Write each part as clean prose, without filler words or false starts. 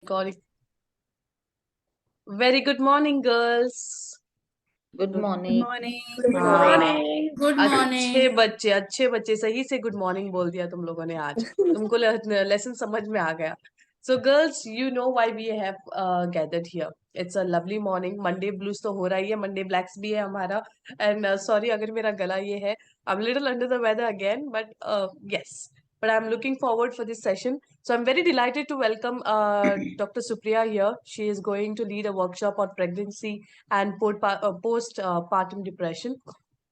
Recording. Very good morning, girls. Good Good morning. morning. Good morning. Good अच्छे morning. बच्चे सही से good morning बोल दिया तुम लोगों ने आज. तुमको लेसन समझ में आ गया. So girls, you know why we have gathered here. It's a lovely morning. Monday blues तो हो रहा ही है. Monday blacks भी है हमारा. And sorry अगर मेरा गला ये है. I'm a little under the weather again, but yes. But I'm looking forward for this session. So I'm very delighted to welcome Dr. Supriya here. She is going to lead a workshop on pregnancy and postpartum depression.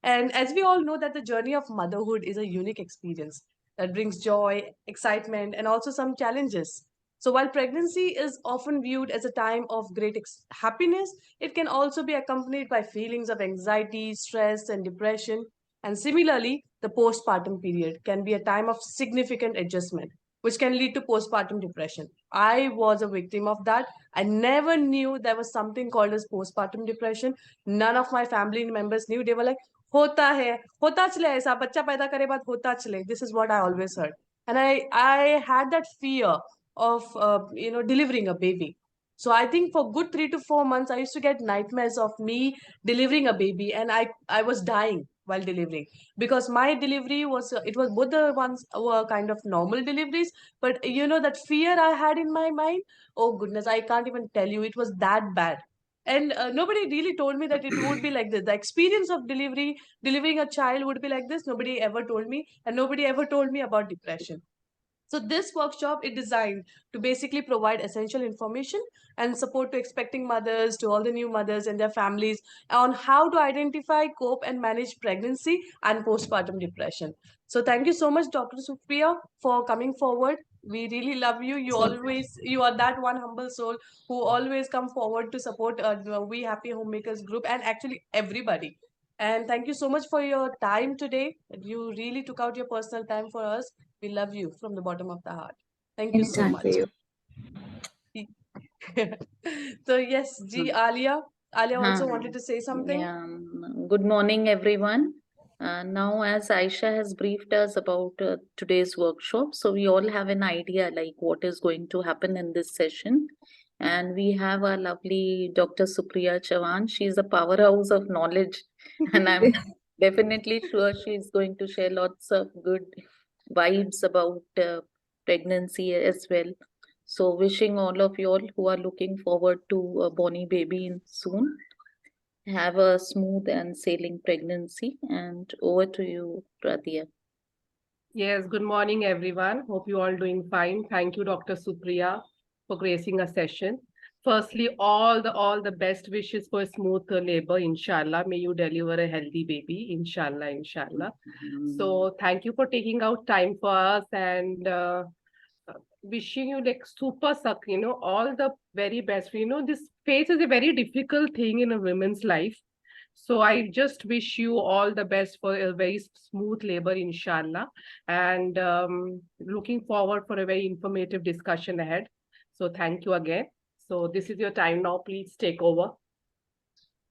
And as we all know that the journey of motherhood is a unique experience that brings joy, excitement, and also some challenges. So while pregnancy is often viewed as a time of great happiness, it can also be accompanied by feelings of anxiety, stress, and depression. And similarly, the postpartum period can be a time of significant adjustment, which can lead to postpartum depression. I was a victim of that. I never knew there was something called as postpartum depression. None of my family members knew. They were like, होता है, होता चले ऐसा, बच्चा पैदा करे बाद होता चले. This is what I always heard. And I had that fear of, delivering a baby. So I think for good 3 to 4 months, I used to get nightmares of me delivering a baby, and I was dying while delivering because my delivery was it was both the ones were kind of normal deliveries, but that fear I had in my mind. Oh goodness, I can't even tell you. It was that bad. And nobody really told me that it would be like this. The experience of delivering a child would be like this. Nobody ever told me, and nobody ever told me about depression. So this workshop is designed to basically provide essential information and support to expecting mothers, to all the new mothers and their families on how to identify, cope, and manage pregnancy and postpartum depression. So thank you so much, Dr. Supriya, for coming forward. We really love you. You are that one humble soul who always come forward to support the We Happy Homemakers group and actually everybody. And thank you so much for your time today. You really took out your personal time for us. We love you from the bottom of the heart. Thank you so much. So yes, Alia also wanted to say something. Yeah. Good morning, everyone. Now, as Ayesha has briefed us about today's workshop, so we all have an idea like what is going to happen in this session. And we have our lovely Dr. Supriya Chauhan. She's a powerhouse of knowledge, and I'm definitely sure she's going to share lots of good vibes about pregnancy as well. So, wishing all of you all who are looking forward to a bonny baby soon, have a smooth and sailing pregnancy. And over to you, Radhia. Yes, good morning, everyone. Hope you all doing fine. Thank you, Dr. Supriya, for gracing a session. Firstly, all the best wishes for a smooth labor, inshallah. May you deliver a healthy baby, inshallah, inshallah. So thank you for taking out time for us and wishing you like super suck, all the very best. This phase is a very difficult thing in a woman's life. So I just wish you all the best for a very smooth labor, inshallah. And looking forward for a very informative discussion ahead. So thank you again. So this is your time now. Please take over.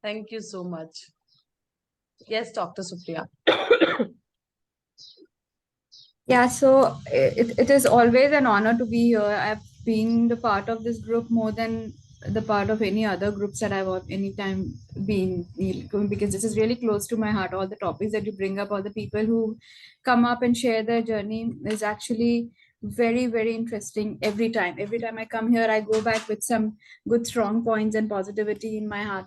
Thank you so much. Yes, Dr. Supriya. Yeah, so it is always an honor to be here. I've been the part of this group more than the part of any other groups that I've any time been, because this is really close to my heart. All the topics that you bring up, all the people who come up and share their journey is actually very, very interesting every time. Every time I come here, I go back with some good, strong points and positivity in my heart.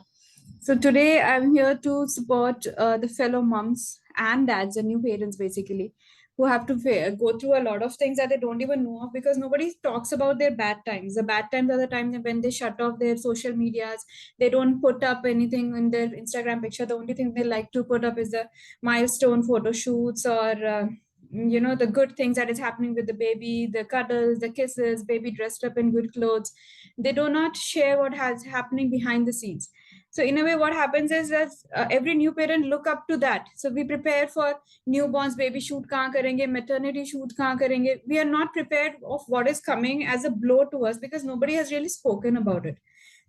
So today I'm here to support the fellow moms and dads and new parents basically who have to go through a lot of things that they don't even know of because nobody talks about their bad times. The bad times are the times when they shut off their social medias. They don't put up anything in their Instagram picture. The only thing they like to put up is the milestone photo shoots or the good things that is happening with the baby, the cuddles, the kisses, baby dressed up in good clothes. They do not share what has happening behind the scenes. So in a way, what happens is that every new parent look up to that. So we prepare for newborns, baby shoot kahan karenge, maternity shoot kahan karenge. We are not prepared of what is coming as a blow to us because nobody has really spoken about it.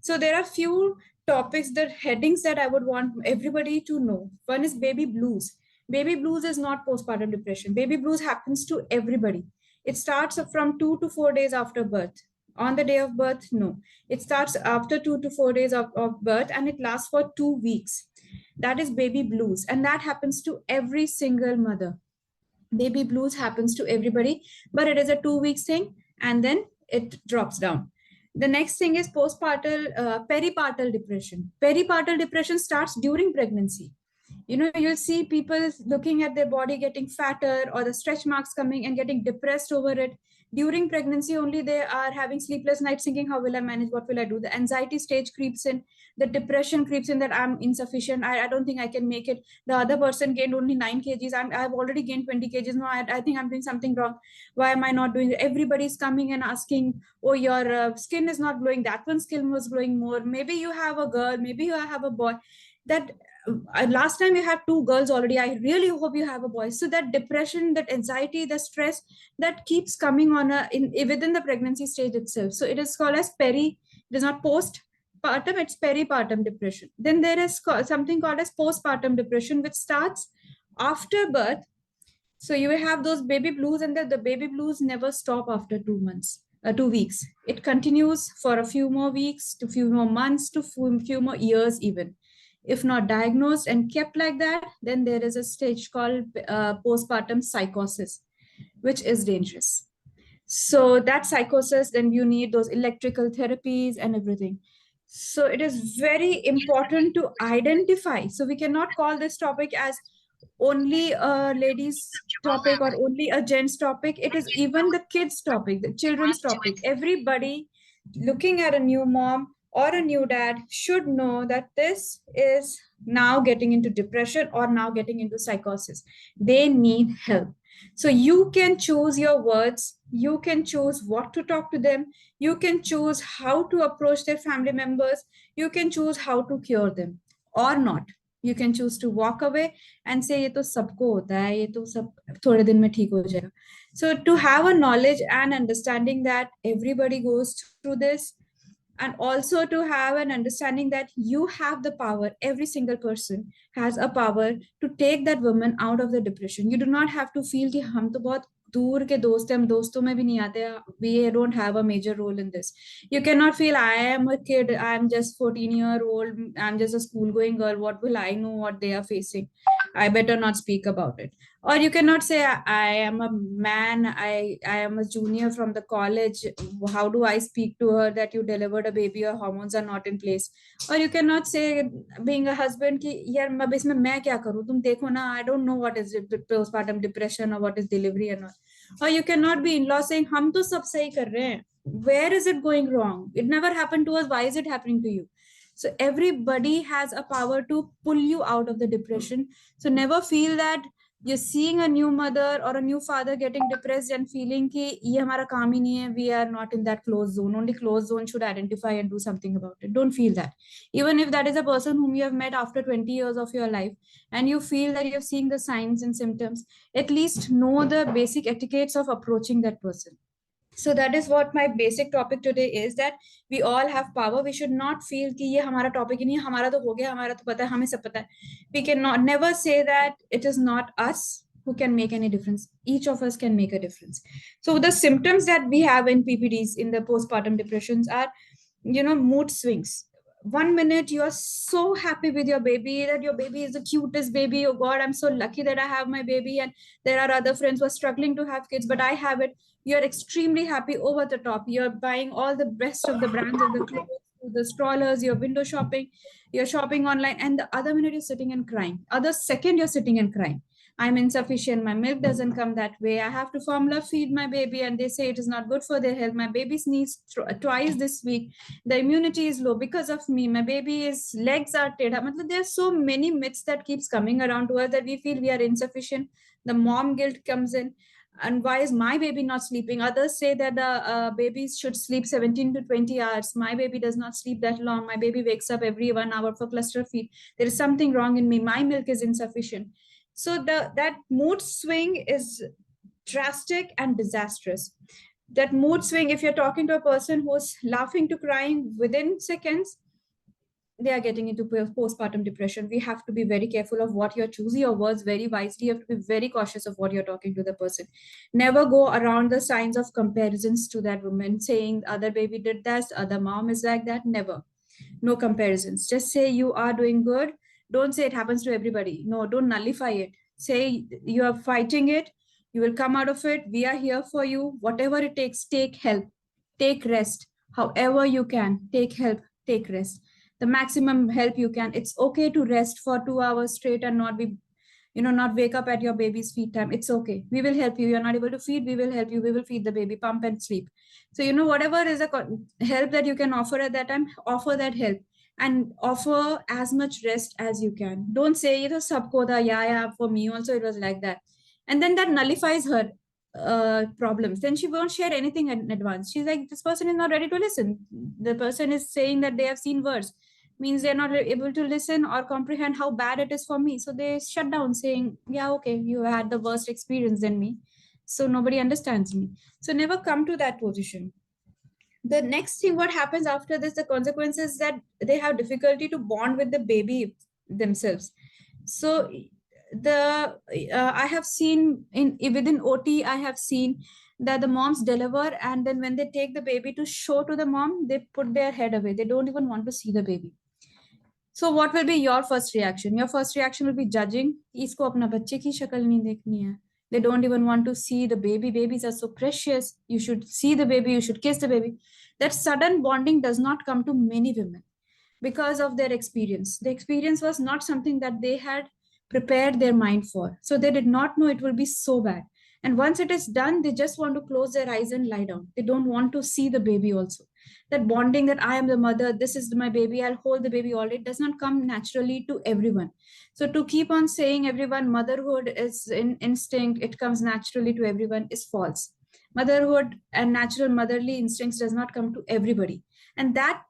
So there are few topics, the headings that I would want everybody to know. One is baby blues. Baby blues is not postpartum depression. Baby blues happens to everybody. It starts from 2 to 4 days after birth. On the day of birth, no. It starts after 2 to 4 days of birth, and it lasts for 2 weeks. That is baby blues, and that happens to every single mother. Baby blues happens to everybody, but it is a 2 weeks thing, and then it drops down. The next thing is peripartal depression. Peripartal depression starts during pregnancy. You'll see people looking at their body getting fatter, or the stretch marks coming and getting depressed over it. During pregnancy only, they are having sleepless nights thinking, how will I manage, what will I do? The anxiety stage creeps in, the depression creeps in, that I'm insufficient, I don't think I can make it. The other person gained only 9 kgs, I've already gained 20 kgs. No, I think I'm doing something wrong. Why am I not doing it? Everybody's coming and asking, oh, your skin is not glowing, that one's skin was glowing more. Maybe you have a girl, maybe you have a boy. That last time you have 2 girls already, I really hope you have a boy. So that depression, that anxiety, the stress, that keeps coming on within the pregnancy stage itself. So it is called as it is not postpartum, it's peripartum depression. Then there is something called as postpartum depression, which starts after birth. So you have those baby blues, and the baby blues never stop after 2 weeks. It continues for a few more weeks, to few more months, to few more years even. If not diagnosed and kept like that, then there is a stage called postpartum psychosis, which is dangerous. So that psychosis, then you need those electrical therapies and everything. So it is very important to identify. So we cannot call this topic as only a ladies topic or only a gents topic. It is even the kids topic, the children's topic. Everybody looking at a new mom or a new dad should know that this is now getting into depression or now getting into psychosis. They need help. So you can choose your words, you can choose what to talk to them, you can choose how to approach their family members, you can choose how to cure them or not. You can choose to walk away and say, ये तो सबको होता है, ये तो सब थोड़े दिन में ठीक हो जाएगा. So to have a knowledge and understanding that everybody goes through this, and also to have an understanding that you have the power, every single person has a power to take that woman out of the depression. You do not have to feel कि हम तो बहुत दूर के दोस्त हैं, हम दोस्तों में भी नहीं आते, we don't have a major role in this. You cannot feel I am a kid, I am just 14-year-old, I'm just a school going girl, what will I know what they are facing? I better not speak about it. Or you cannot say I am a man, I am a junior from the college, how do I speak to her that you delivered a baby, your hormones are not in place? Or you cannot say being a husband कि यार अब इसमें मैं क्या करूं, तुम देखो ना, I don't know what is postpartum depression or what is delivery and all. Or you cannot be in-law saying हम तो सब सही कर रहे हैं, where is it going wrong? It never happened to us, why is it happening to you? So everybody has a power to pull you out of the depression. So never feel that you're seeing a new mother or a new father getting depressed and feeling कि ये हमारा काम ही नहीं है, we are not in that closed zone. Only closed zone should identify and do something about it. Don't feel that. Even if that is a person whom you have met after 20 years of your life and you feel that you're seeing the signs and symptoms, at least know the basic etiquettes of approaching that person. So that is what my basic topic today is, that we all have power. We should not feel कि ये हमारा topic ही नहीं है, हमारा तो हो गया, हमारा तो पता है, हमें सब पता है. We cannot never say that it is not us who can make any difference. Each of us can make a difference. So the symptoms that we have in PPDs, in the postpartum depressions, are, mood swings. 1 minute you are so happy with your baby, that your baby is the cutest baby, oh God, I'm so lucky that I have my baby, and there are other friends who are struggling to have kids, but I have it. You're extremely happy, over the top, you're buying all the best of the brands of the clothes, the strollers, you're window shopping, you're shopping online, and the other minute you're sitting and crying, other second you're sitting and crying. I'm insufficient, my milk doesn't come that way, I have to formula feed my baby and they say it is not good for their health, my baby sneezed twice this week, the immunity is low because of me, my baby's legs are dead. There are so many myths that keeps coming around to us that we feel we are insufficient. The mom guilt comes in. And why is my baby not sleeping? Others say that the babies should sleep 17 to 20 hours. My baby does not sleep that long. My baby wakes up every 1 hour for cluster feed. There is something wrong in me. My milk is insufficient. So that mood swing is drastic and disastrous. That mood swing, if you're talking to a person who's laughing to crying within seconds, they are getting into postpartum depression. We have to be very careful of what you're choosing your words very wisely. You have to be very cautious of what you're talking to the person. Never go around the signs of comparisons to that woman, saying other baby did this, other mom is like that. Never. No comparisons. Just say you are doing good. Don't say it happens to everybody. No, don't nullify it. Say you are fighting it. You will come out of it. We are here for you. Whatever it takes, take help, take rest. However you can, take help, take rest. The maximum help you can. It's okay to rest for 2 hours straight and not be, not wake up at your baby's feed time. It's okay. We will help you. You're not able to feed. We will help you. We will feed the baby, pump and sleep. So, whatever is a help that you can offer at that time, offer that help and offer as much rest as you can. Don't say, sabko tha, yeah, for me also it was like that. And then that nullifies her problems. Then she won't share anything in advance. She's like, this person is not ready to listen. The person is saying that they have seen words, means they're not able to listen or comprehend how bad it is for me. So they shut down saying, yeah, okay, you had the worst experience than me. So nobody understands me. So never come to that position. The next thing, what happens after this, the consequences that they have difficulty to bond with the baby themselves. So I have seen within OT, I have seen that the moms deliver, and then when they take the baby to show to the mom, they put their head away. They don't even want to see the baby. So what will be your first reaction? Your first reaction will be judging. Isko apna bachche ki shakal nahi dekhni hai. They don't even want to see the baby. Babies are so precious. You should see the baby. You should kiss the baby. That sudden bonding does not come to many women because of their experience. The experience was not something that they had prepared their mind for. So they did not know it will be so bad. And once it is done, they just want to close their eyes and lie down. They don't want to see the baby also. That bonding, that I am the mother, this is my baby, I'll hold the baby all day, does not come naturally to everyone. So to keep on saying everyone motherhood is in instinct, it comes naturally to everyone, is false. Motherhood and natural motherly instincts does not come to everybody. And that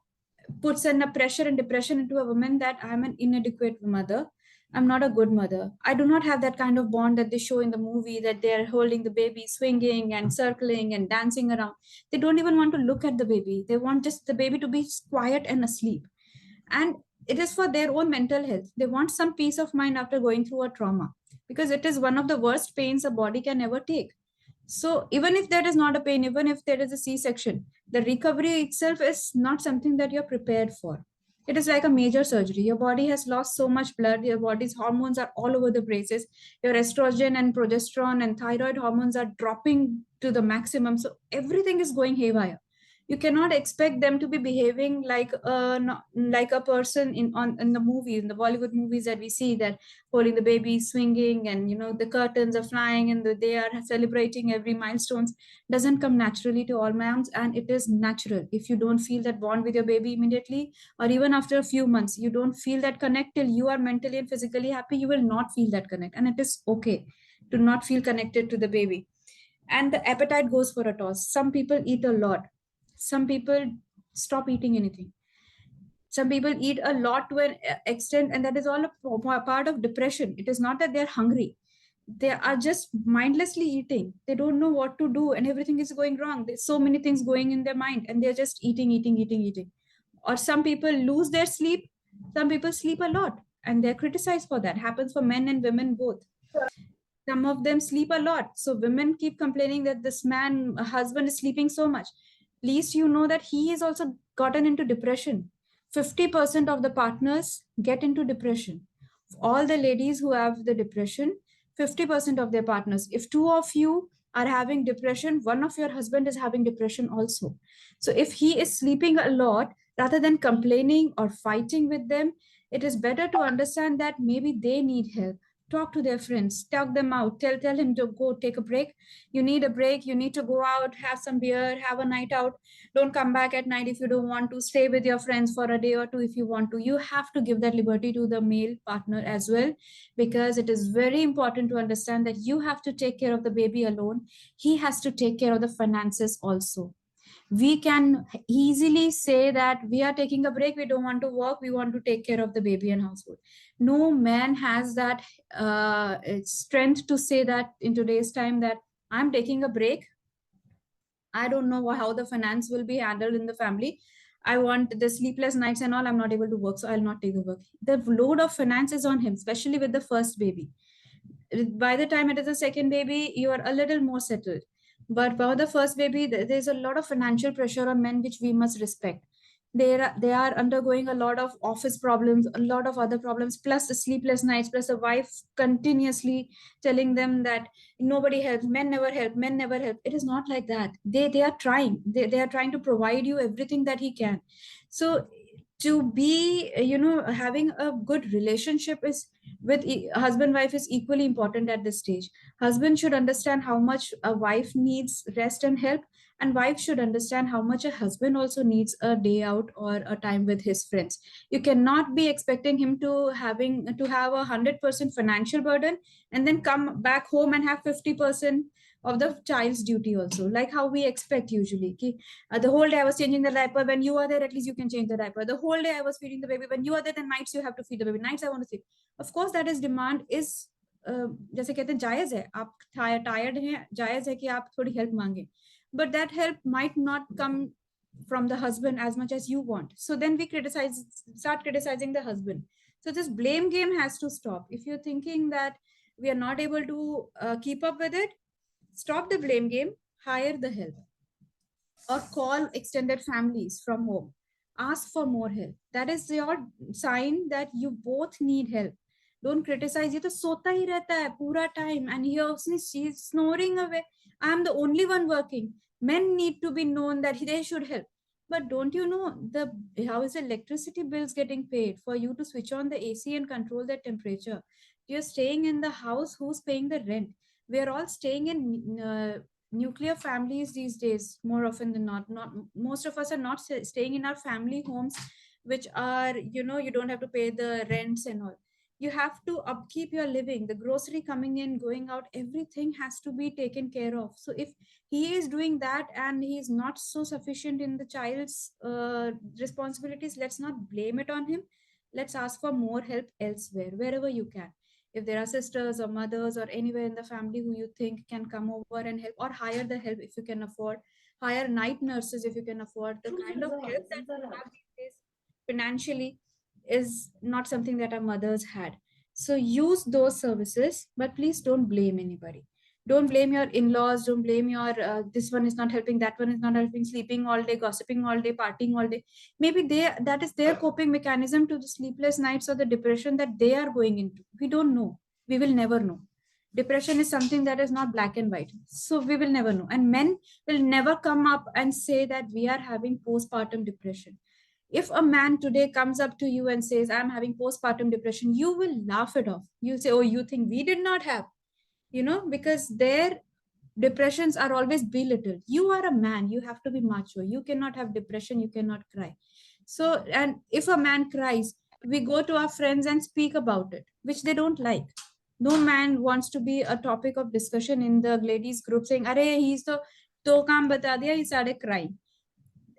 puts in a pressure and depression into a woman that I'm an inadequate mother. I'm not a good mother. I do not have that kind of bond that they show in the movie, that they're holding the baby, swinging and circling and dancing around. They don't even want to look at the baby. They want just the baby to be quiet and asleep. And it is for their own mental health. They want some peace of mind after going through a trauma, because it is one of the worst pains a body can ever take. So even if there is not a pain, even if there is a C-section, the recovery itself is not something that you're prepared for. It is like a major surgery. Your body has lost so much blood. Your body's hormones are all over the places. Your estrogen and progesterone and thyroid hormones are dropping to the maximum. So everything is going haywire. You cannot expect them to be behaving like a person in the movies, in the Bollywood movies that we see, that holding the baby, swinging, and the curtains are flying and they are celebrating every milestones. Doesn't come naturally to all moms, and it is natural. If you don't feel that bond with your baby immediately, or even after a few months, you don't feel that connect till you are mentally and physically happy, you will not feel that connect, and it is okay to not feel connected to the baby. And the appetite goes for a toss. Some people eat a lot. Some people stop eating anything. Some people eat a lot to an extent, and that is all a part of depression. It is not that they're hungry. They are just mindlessly eating. They don't know what to do, and everything is going wrong. There's so many things going in their mind, and they're just eating. Or some people lose their sleep. Some people sleep a lot, and they're criticized for that. Happens for men and women both. Some of them sleep a lot. So women keep complaining that this husband is sleeping so much. Least you know that he has also gotten into depression. 50% of the partners get into depression. All the ladies who have the depression, 50% of their partners. If two of you are having depression, one of your husband is having depression also. So if he is sleeping a lot, rather than complaining or fighting with them, it is better to understand that maybe they need help. Talk to their friends, talk them out, tell him to go take a break. You need a break. You need to go out, have some beer, have a night out. Don't come back at night if you don't want to. Stay with your friends for a day or two if you want to. You have to give that liberty to the male partner as well, because it is very important to understand that you have to take care of the baby alone. He has to take care of the finances also. We can easily say that we are taking a break, we don't want to work, we want to take care of the baby and household. No man has that strength to say that in today's time, that I'm taking a break. I don't know how the finance will be handled in the family. I want the sleepless nights and all, I'm not able to work, so I'll not take the work. The load of finance is on him, especially with the first baby. By the time it is a second baby, you are a little more settled. But for the first baby, there's a lot of financial pressure on men, which we must respect. They are undergoing a lot of office problems, a lot of other problems, plus the sleepless nights, plus a wife continuously telling them that nobody helps, men never help, men never help. It is not like that. They are trying. They are trying to provide you everything that he can. So to be, having a good relationship is with husband wife is equally important at this stage. Husband should understand how much a wife needs rest and help, and wife should understand how much a husband also needs a day out or a time with his friends. You cannot be expecting him to have 100% financial burden and then come back home and have 50% of the child's duty also, like how we expect usually. The whole day I was changing the diaper. When you are there, at least you can change the diaper. The whole day I was feeding the baby. When you are there, then nights you have to feed the baby. Nights I want to sleep. Of course, that is demand is जैसे कहते हैं जायज है. आप tired हैं, जायज है कि आप थोड़ी help मांगे. But that help might not come from the husband as much as you want. So then we start criticizing the husband. So this blame game has to stop. If you're thinking that we are not able to keep up with it, stop the blame game, hire the help, or call extended families from home. Ask for more help. That is your sign that you both need help. Don't criticize. ये तो सोता ही रहता है पूरा time, and she's snoring away. I'm the only one working. Men need to be known that they should help. But don't you know how is electricity bills getting paid for you to switch on the AC and control the temperature? You're staying in the house. Who's paying the rent? We are all staying in nuclear families these days more often than not. Most of us are not staying in our family homes, which are, you don't have to pay the rents and all. You have to upkeep your living, the grocery coming in, going out, everything has to be taken care of. So if he is doing that and he is not so sufficient in the child's responsibilities, let's not blame it on him. Let's ask for more help elsewhere, wherever you can. If there are sisters or mothers or anywhere in the family who you think can come over and help, or hire the help if you can afford, hire night nurses if you can afford. The kind of help that we have these days financially is not something that our mothers had. So use those services, but please don't blame anybody. Don't blame your in-laws. Don't blame your this one is not helping, that one is not helping, sleeping all day, gossiping all day, partying all day. Maybe that is their coping mechanism to the sleepless nights or the depression that they are going into. We don't know. We will never know. Depression is something that is not black and white. So we will never know. And men will never come up and say that we are having postpartum depression. If a man today comes up to you and says, I'm having postpartum depression, you will laugh it off. You say, oh, you think we did not have? Because their depressions are always belittled. You are a man, you have to be macho. You cannot have depression, you cannot cry. So, and if a man cries, we go to our friends and speak about it, which they don't like. No man wants to be a topic of discussion in the ladies group saying, Are, he's the kaam bata diya, he started crying.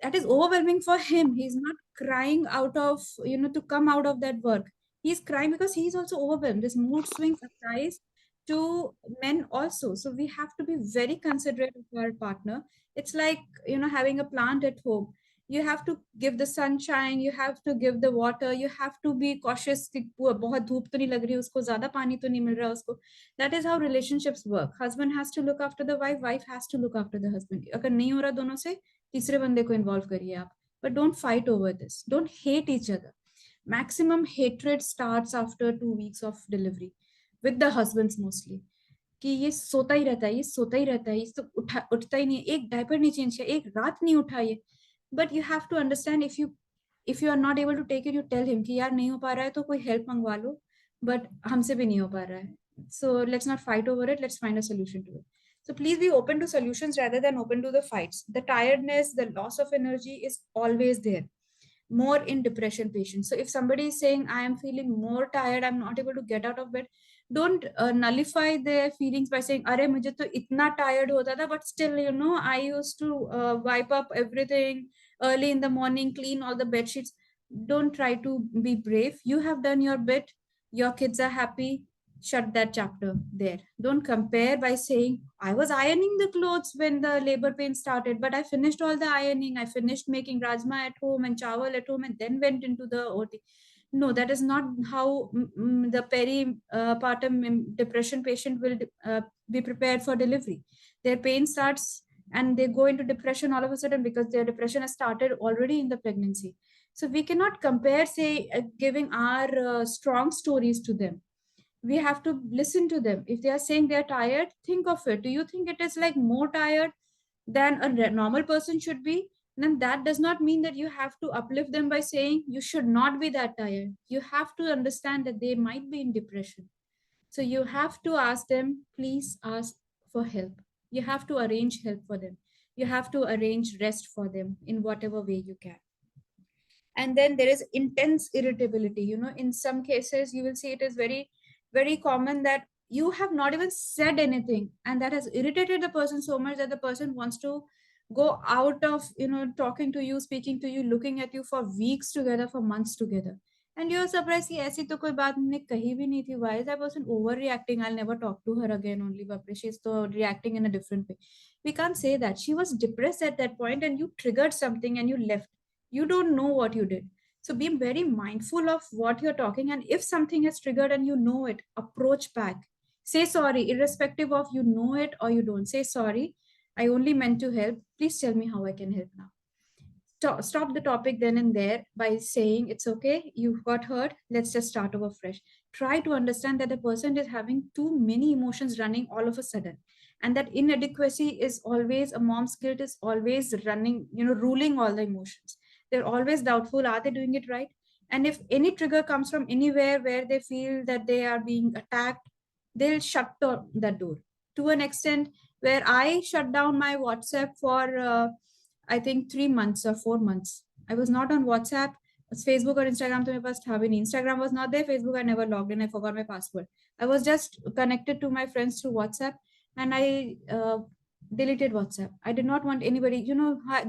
That is overwhelming for him. He's not crying out of, to come out of that work. He's crying because he's also overwhelmed. This mood swings applies to men also. So we have to be very considerate of our partner. It's like, having a plant at home. You have to give the sunshine, you have to give the water, you have to be cautious. बहुत धूप तो नहीं लग रही उसको, ज़्यादा पानी तो नहीं मिल रहा उसको. That is how relationships work. Husband has to look after the wife, wife has to look after the husband. अगर नहीं हो रहा दोनों से, तीसरे बंदे को इन्वॉल्व करिए आप. But don't fight over this. Don't hate each other. Maximum hatred starts after 2 weeks of delivery, with the husbands mostly. कि ये सोता ही रहता है, ये सोता ही रहता है, ये तो उठता ही नहीं, एक डायपर नहीं चेंज किया, एक रात नहीं उठा ये. But you have to understand, if you are not able to take it, you tell him कि यार नहीं हो पा रहा है तो कोई help मंगवा लो, but हमसे भी नहीं हो पा रहा है. So let's not fight over it. Let's find a solution to it. So please be open to solutions rather than open to the fights. The tiredness, the loss of energy is always there. More in depression patients. So if somebody is saying, I am feeling more tired, I'm not able to get out of bed, don't nullify their feelings by saying, Arey, mujhe to itna tired hota tha, but still, I used to wipe up everything early in the morning, clean all the bed sheets. Don't try to be brave. You have done your bit. Your kids are happy. shut that chapter there. Don't compare by saying, I was ironing the clothes when the labor pain started, but I finished all the ironing. I finished making rajma at home and chawal at home and then went into the OT. No, that is not how the peripartum depression patient will be prepared for delivery. Their pain starts and they go into depression all of a sudden because their depression has started already in the pregnancy. So we cannot compare, say, giving our strong stories to them. We have to listen to them. If they are saying they're tired, think of it. Do you think it is like more tired than a normal person should be? Then that does not mean that you have to uplift them by saying you should not be that tired. You have to understand that they might be in depression. So you have to ask them, please ask for help. You have to arrange help for them. You have to arrange rest for them in whatever way you can. And then there is intense irritability. In some cases you will see it is very common that you have not even said anything, and that has irritated the person so much that the person wants to go out of talking to you, speaking to you, looking at you for weeks together, for months together. And you're surprised कि ऐसी तो कोई बात हमने कही भी नहीं थी. Why is that person overreacting? I'll never talk to her again. Only Bapre, she's so reacting in a different way. We can't say that. She was depressed at that point and you triggered something and you left. You don't know what you did. So be very mindful of what you're talking. And if something has triggered and you know it, approach back. Say sorry, irrespective of you know it or you don't. Say sorry. I only meant to help. Please tell me how I can help now. Stop the topic then and there by saying, it's okay, you got hurt, let's just start over fresh. Try to understand that the person is having too many emotions running all of a sudden, and that inadequacy is always, a mom's guilt is always running, ruling all the emotions. They're always doubtful, are they doing it right? And if any trigger comes from anywhere where they feel that they are being attacked, they'll shut that door to an extent where I shut down my WhatsApp for I think 3 months or 4 months. I was not on WhatsApp. Facebook or Instagram to my past having. Instagram was not there. Facebook, I never logged in. I forgot my password. I was just connected to my friends through WhatsApp, and I deleted WhatsApp. I did not want anybody,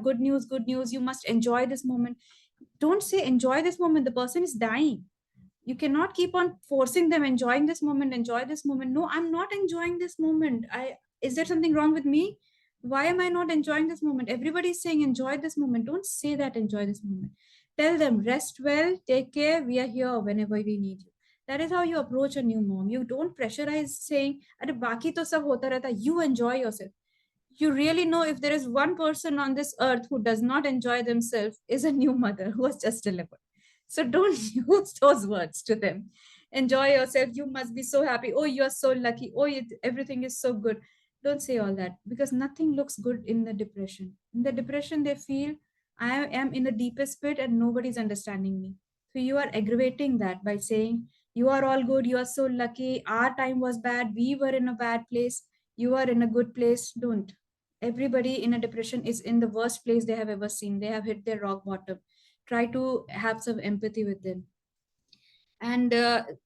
good news, good news. You must enjoy this moment. Don't say enjoy this moment. The person is dying. You cannot keep on forcing them enjoying this moment, enjoy this moment. No, I'm not enjoying this moment. Is there something wrong with me? Why am I not enjoying this moment? Everybody is saying enjoy this moment. Don't say that enjoy this moment. Tell them rest well, take care, we are here whenever we need you. That is how you approach a new mom. You don't pressurize saying, Are baki to sab hota rehta. You enjoy yourself. You really know if there is one person on this earth who does not enjoy themselves is a new mother who was just delivered. So don't use those words to them. Enjoy yourself. You must be so happy. Oh, you are so lucky. Oh, everything is so good. Don't say all that, because nothing looks good in the depression. In the depression, they feel I am in the deepest pit and nobody's understanding me. So you are aggravating that by saying you are all good. You are so lucky. Our time was bad. We were in a bad place. You are in a good place. Don't. Everybody in a depression is in the worst place they have ever seen. They have hit their rock bottom. Try to have some empathy with them. And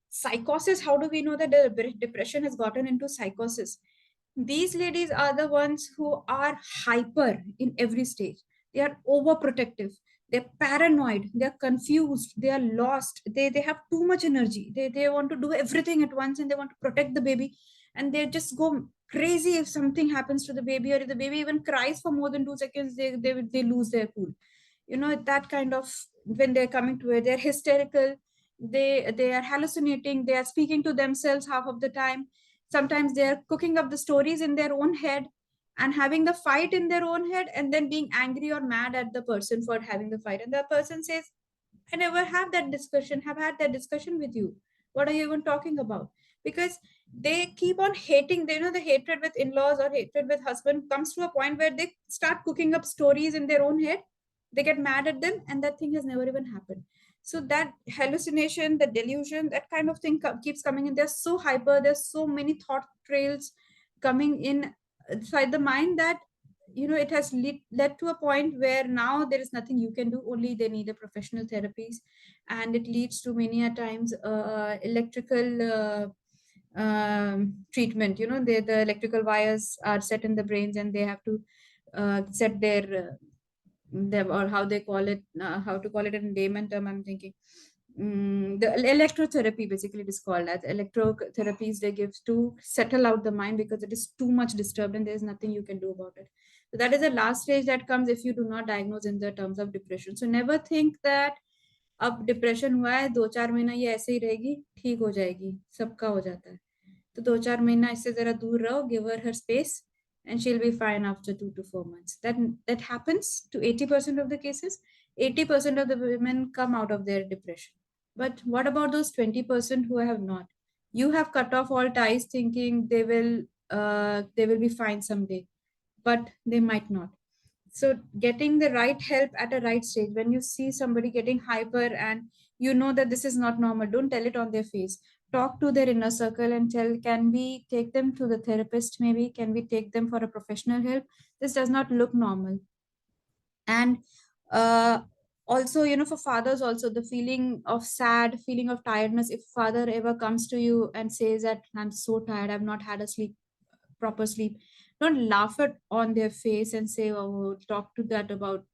psychosis, how do we know that the depression has gotten into psychosis? These ladies are the ones who are hyper in every stage. They are overprotective. They're paranoid. They're confused. They are lost. They have too much energy. They want to do everything at once and they want to protect the baby. And they just go crazy if something happens to the baby, or if the baby even cries for more than 2 seconds, they lose their cool. That kind of, when they're coming to it, they're hysterical. They are hallucinating. They are speaking to themselves half of the time. Sometimes they are cooking up the stories in their own head and having the fight in their own head, and then being angry or mad at the person for having the fight. And the person says, I never have had that discussion with you. What are you even talking about? Because they keep on hating. The hatred with in-laws or hatred with husband comes to a point where they start cooking up stories in their own head. They get mad at them, and that thing has never even happened. So that hallucination, the delusion, that kind of thing keeps coming in. They're so hyper. There's so many thought trails coming in inside the mind that it has led to a point where now there is nothing you can do. Only they need a professional therapies, and it leads to many a times electrical treatment. The electrical wires are set in the brains, and they have to set their them, or how they call it, how to call it in layman term, I'm thinking. the electrotherapy, basically it is called as electrotherapies they give to settle out the mind because it is too much disturbed and there's nothing you can do about it. So that is the last stage that comes if you do not diagnose in the terms of depression. So never think that अब depression हुआ है 2-4 महीना ये ऐसे ही रहेगी, ठीक हो जाएगी, सबका हो जाता है, तो 2-4 महीना इससे जरा दूर रहो, give her space and she'll be fine after 2 to 4 months. That happens to 80% of the cases. 80% of the women come out of their depression. But what about those 20% who have not? You have cut off all ties thinking they will be fine someday, but they might not. So getting the right help at a right stage, when you see somebody getting hyper and you know that this is not normal, don't tell it on their face. Talk to their inner circle and tell, can we take them to the therapist? Maybe can we take them for a professional help? This does not look normal. And also, for fathers also, the feeling of sad, feeling of tiredness, if father ever comes to you and says that I'm so tired, I've not had a proper sleep, don't laugh it on their face and say, oh, talk about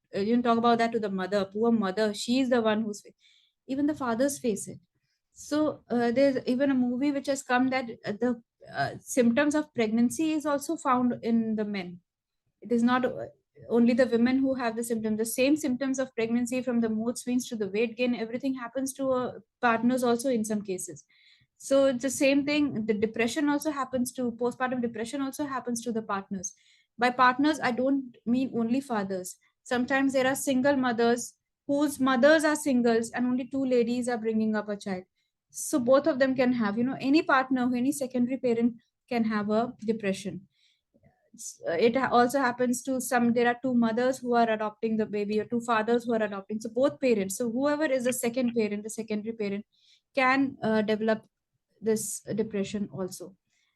that to the mother, poor mother, she's the one who's, even the fathers face it. So there's even a movie which has come that the symptoms of pregnancy is also found in the men. It is not only the women who have the symptoms. The same symptoms of pregnancy, from the mood swings to the weight gain, everything happens to partners also in some cases. So it's the same thing. The depression also happens to, postpartum depression also happens to the partners. By partners, I don't mean only fathers. Sometimes there are single mothers whose mothers are singles and only two ladies are bringing up a child. So both of them can have, any partner, any secondary parent can have a depression. It also happens to some, there are two mothers who are adopting the baby or two fathers who are adopting. So both parents, so whoever is the second parent, the secondary parent, can develop this depression also.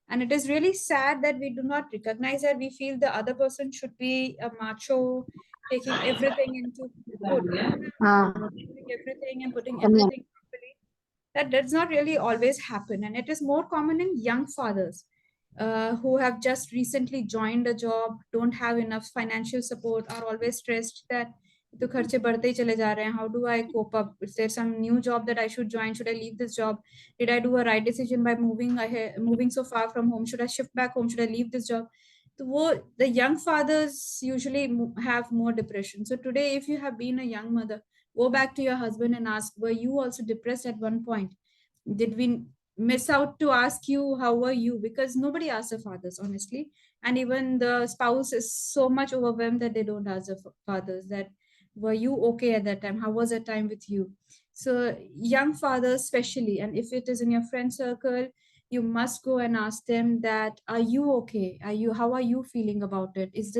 And it is really sad that we do not recognize that. We feel the other person should be a macho, taking everything into everything and putting everything properly. That does not really always happen, and it is more common in young fathers who have just recently joined a job, don't have enough financial support, are always stressed that तो खर्चे बढ़ते ही चले जा रहे हैं. How do I cope up? Is there some new job that I should join? Should I leave this job? Did I do a right decision by moving so far from home? Should I shift back home? Should I leave this job? So the young fathers usually have more depression. So today, if you have been a young mother, go back to your husband and ask, were you also depressed at one point? Did we miss out to ask you how were you? Because nobody asks the fathers, honestly, and even the spouse is so much overwhelmed that they don't ask the fathers that were you okay at that time, how was that time with you. So young fathers especially, and if it is in your friend circle, you must go and ask them that, are you okay, how are you feeling about it, is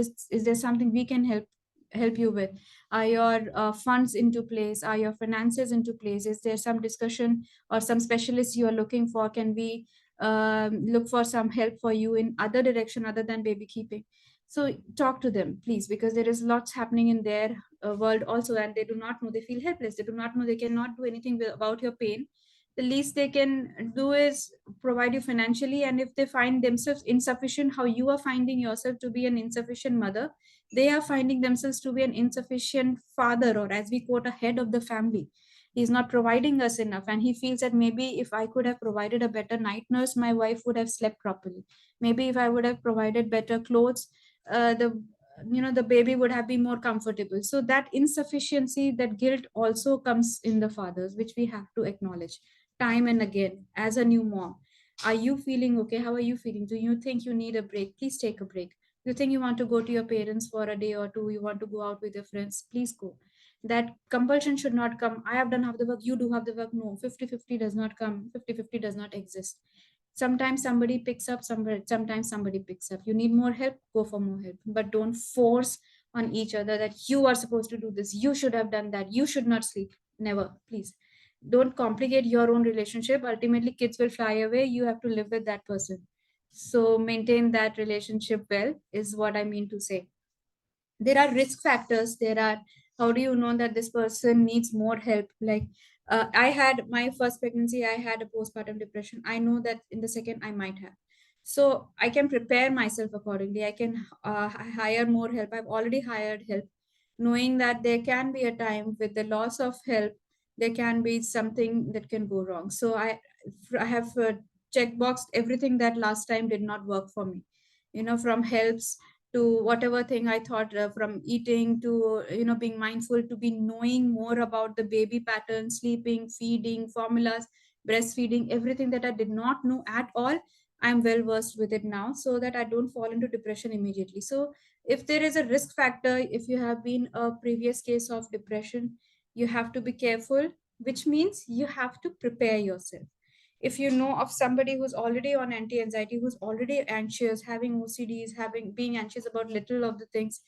there something we can help you with, are your funds into place, are your finances into place, is there some discussion or some specialist you are looking for, can we look for some help for you in other direction other than baby keeping. So talk to them, please, because there is lots happening in their world also, and they do not know, they feel helpless, they do not know, they cannot do anything about your pain. The least they can do is provide you financially, and if they find themselves insufficient, how you are finding yourself to be an insufficient mother, they are finding themselves to be an insufficient father, or as we quote, a head of the family. He's not providing us enough, and he feels that maybe if I could have provided a better night nurse, my wife would have slept properly. Maybe if I would have provided better clothes, the baby would have been more comfortable. So that insufficiency, that guilt also comes in the fathers, which we have to acknowledge time and again. As a new mom, are you feeling okay? How are you feeling? Do you think you need a break? Please take a break. You think you want to go to your parents for a day or two, you want to go out with your friends, please go. That compulsion should not come. I have done half the work, you do half the work. No, 50-50 does not come. 50-50 does not exist. Sometimes somebody picks up, sometimes somebody picks up. You need more help, go for more help, but don't force on each other that you are supposed to do this, you should have done that, you should not sleep. Never, please. Don't complicate your own relationship. Ultimately, kids will fly away. You have to live with that person. So maintain that relationship well, is what I mean to say. There are risk factors. How do you know that this person needs more help? Like I had my first pregnancy, I had a postpartum depression. I know that in the second I might have. So I can prepare myself accordingly. I can hire more help. I've already hired help, knowing that there can be a time with the loss of help there can be something that can go wrong. So I have checkboxed everything that last time did not work for me, from helps to whatever thing I thought, from eating to, being mindful, to be knowing more about the baby pattern, sleeping, feeding, formulas, breastfeeding, everything that I did not know at all. I'm well versed with it now, so that I don't fall into depression immediately. So if there is a risk factor, if you have been a previous case of depression, you have to be careful, which means you have to prepare yourself. If you know of somebody who's already on anti-anxiety, who's already anxious, having OCDs, being anxious about little of the things,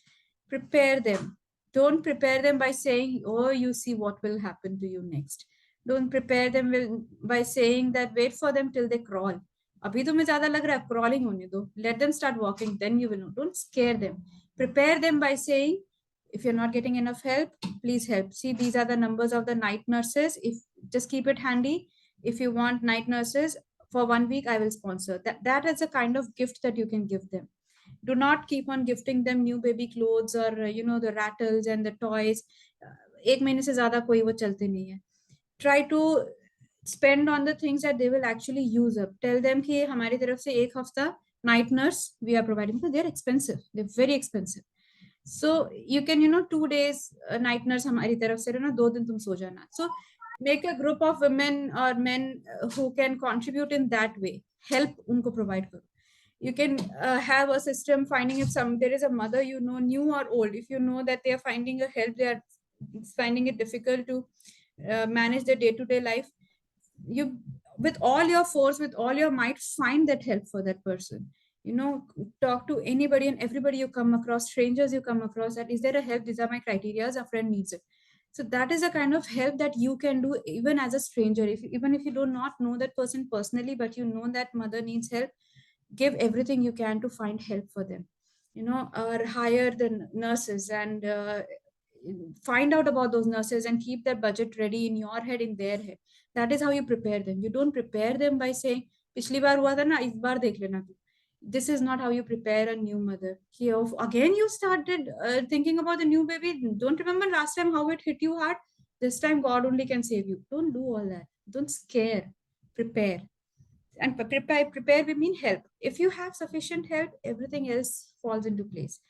prepare them. Don't prepare them by saying, oh, you see what will happen to you next. Don't prepare them by saying that wait for them till they crawl. अभी तुम्हें ज़्यादा लग रहा है, crawling होने दो. Let them start walking, then you will know. Don't scare them. Prepare them by saying, if you're not getting enough help, please help. See, these are the numbers of the night nurses. If just keep it handy. If you want night nurses for 1 week, I will sponsor. That is a kind of gift that you can give them. Do not keep on gifting them new baby clothes or the rattles and the toys. एक महीने से ज़्यादा कोई वो चलते नहीं है. Try to spend on the things that they will actually use up. Tell them कि हमारी तरफ से एक हफ्ता night nurse we are providing, because they're expensive. They're very expensive. So you can 2 days night nurse हमारी तरफ से 2 दिन तुम सो जाना. So make a group of women or men who can contribute in that way. Help उनको provide करो. You can have a system, finding if there is a mother new or old, if you know that they are finding a help, they are finding it difficult to manage their day-to-day life, you, with all your force, with all your might, find that help for that person. Talk to anybody and everybody you come across, strangers you come across, that is there a help, these are my criteria, a friend needs it. So that is a kind of help that you can do even as a stranger. Even if you do not know that person personally, but you know that mother needs help, give everything you can to find help for them, or hire the nurses and find out about those nurses and keep that budget ready in your head, in their head. That is how you prepare them. You don't prepare them by saying, पिछली बार हुआ था ना, इस बार देख लेना तू. This is not how you prepare a new mother. Again, you started thinking about the new baby. Don't remember last time how it hit you hard? This time God only can save you. Don't do all that. Don't scare. Prepare. And prepare we mean help. If you have sufficient help, everything else falls into place.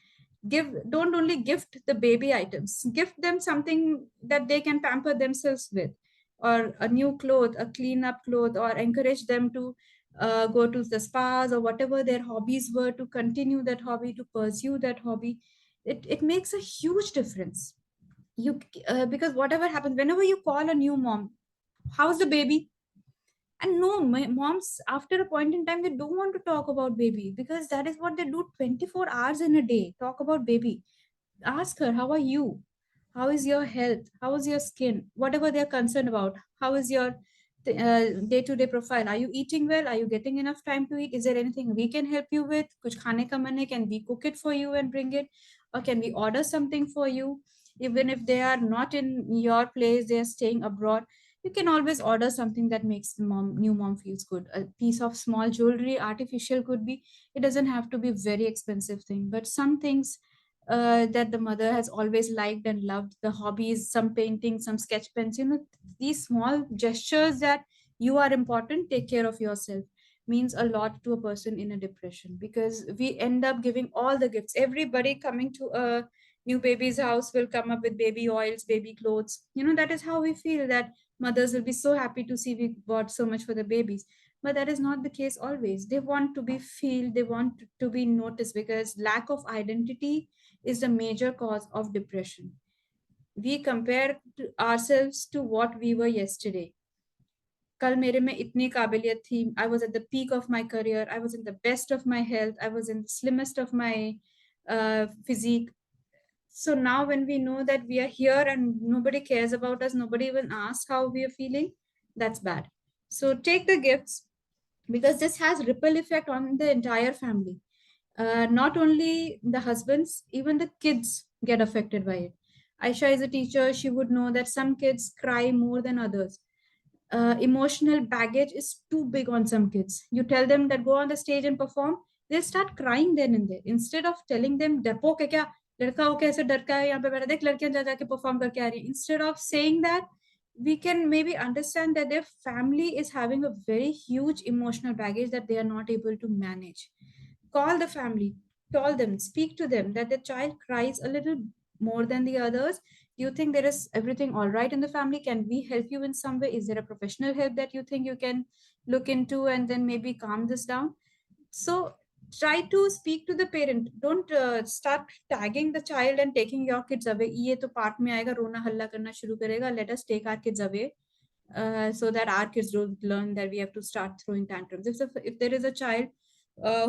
Don't only gift the baby items, gift them something that they can pamper themselves with, or a new cloth, a clean up cloth, or encourage them to go to the spas or whatever their hobbies were, to continue that hobby, to pursue that hobby. It makes a huge difference. Because whatever happens, whenever you call a new mom, how's the baby? And no, my moms, after a point in time, they don't want to talk about baby, because that is what they do 24 hours in a day, talk about baby. Ask her, how are you? How is your health? How is your skin? Whatever they're concerned about. How is your day-to-day profile? Are you eating well? Are you getting enough time to eat? Is there anything we can help you with? Kuch khane ka man hai, can we cook it for you and bring it? Or can we order something for you? Even if they are not in your place, they are staying abroad, you can always order something that makes the new mom feels good. A piece of small jewelry, artificial could be. It doesn't have to be a very expensive thing, but some things that the mother has always liked and loved, the hobbies, some painting, some sketch pens, these small gestures that you are important, take care of yourself, means a lot to a person in a depression. Because we end up giving all the gifts. Everybody coming to a new baby's house will come up with baby oils, baby clothes. That is how we feel, that mothers will be so happy to see we bought so much for the babies. But that is not the case always. They want to be feel, they want to be noticed, because lack of identity is the major cause of depression. We compare ourselves to what we were yesterday. कल मेरे में इतनी काबिलियत थी, I was at the peak of my career, I was in the best of my health, I was in the slimmest of my physique. So now when we know that we are here and nobody cares about us, nobody even asks how we are feeling, that's bad. So take the gifts, because this has ripple effect on the entire family. Not only the husbands, even the kids get affected by it. Ayesha is a teacher. She would know that some kids cry more than others. Emotional baggage is too big on some kids. You tell them that go on the stage and perform, they'll start crying then and there. Instead of telling them, "Depo ke kya? लड़का हो कैसे डर का है यहाँ पे बैठा देख लड़कियां जा जाके परफॉर्म करके आ रही है." Instead of saying that, we can maybe understand that their family is having a very huge emotional baggage that they are not able to manage. Call the family, call them, speak to them that the child cries a little more than the others. Do you think there is everything all right in the family? Can we help you in some way? Is there a professional help that you think you can look into and then maybe calm this down? So try to speak to the parent. Don't start tagging the child and taking your kids away. ये तो part में आएगा, रोना हल्ला करना शुरू करेगा. Let us take our kids away, so that our kids don't learn that we have to start throwing tantrums. If there is a child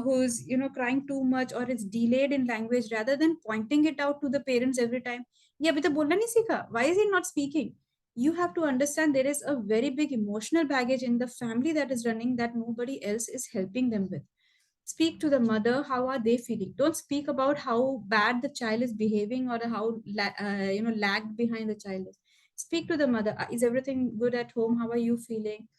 who's crying too much or is delayed in language, rather than pointing it out to the parents every time, ये अभी तो बोलना नहीं सीखा, why is he not speaking? You have to understand there is a very big emotional baggage in the family that is running that nobody else is helping them with. Speak to the mother. How are they feeling? Don't speak about how bad the child is behaving or how lagged behind the child is. Speak to the mother. Is everything good at home? How are you feeling?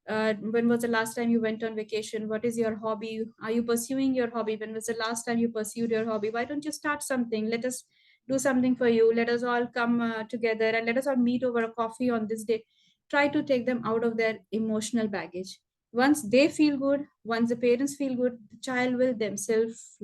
When was the last time you went on vacation? What is your hobby? Are you pursuing your hobby? When was the last time you pursued your hobby? Why don't you start something? Let us do something for you. Let us all come together and let us all meet over a coffee on this day. Try to take them out of their emotional baggage. Once they feel good, once the parents feel good, the child will themselves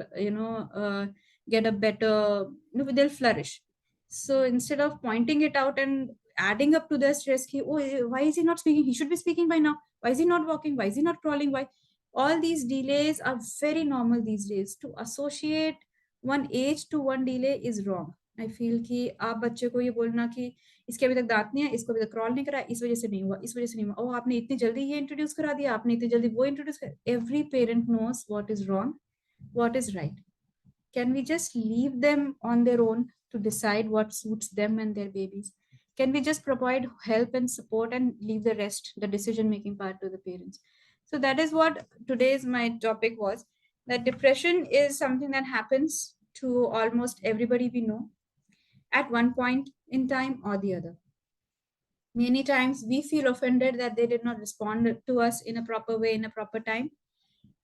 get a better, they'll flourish. So instead of pointing it out and adding up to their stress, oh, why is he not speaking? He should be speaking by now. Why is he not walking? Why is he not crawling? Why? All these delays are very normal these days. To associate one age to one delay is wrong. I feel कि आप बच्चे को ये बोलना कि इसके अभी तक दांत नहीं है, इसको अभी तक क्रॉल नहीं करा, इस वजह से नहीं हुआ, इस वजह से नहीं हुआ, ओ आपने इतनी जल्दी ये इंट्रोड्यूस करा दिया, आपने इतनी जल्दी वो इंट्रोड्यूस कर. Every parent knows what is wrong, what is right. Can we just leave them on their own to decide what suits them and their babies? Can we just provide help and support and leave the rest, the decision making part, to the parents? So that is what today's my topic was, that depression is something that happens to almost everybody we know at one point in time or the other. Many times we feel offended that they did not respond to us in a proper way, in a proper time,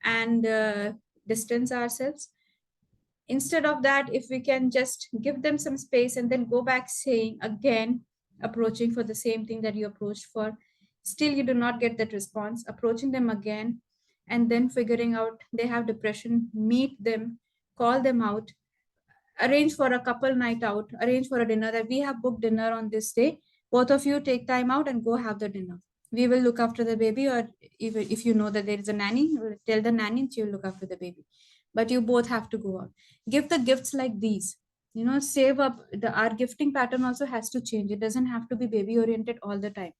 and distance ourselves. Instead of that, if we can just give them some space and then go back saying again, approaching for the same thing that you approached for, still you do not get that response, approaching them again, and then figuring out they have depression, meet them, call them out, arrange for a couple night out, arrange for a dinner, that we have booked dinner on this day. Both of you take time out and go have the dinner. We will look after the baby, or if you know that there is a nanny, tell the nanny she will look after the baby. But you both have to go out. Give the gifts like these. Save up. Our gifting pattern also has to change. It doesn't have to be baby oriented all the time.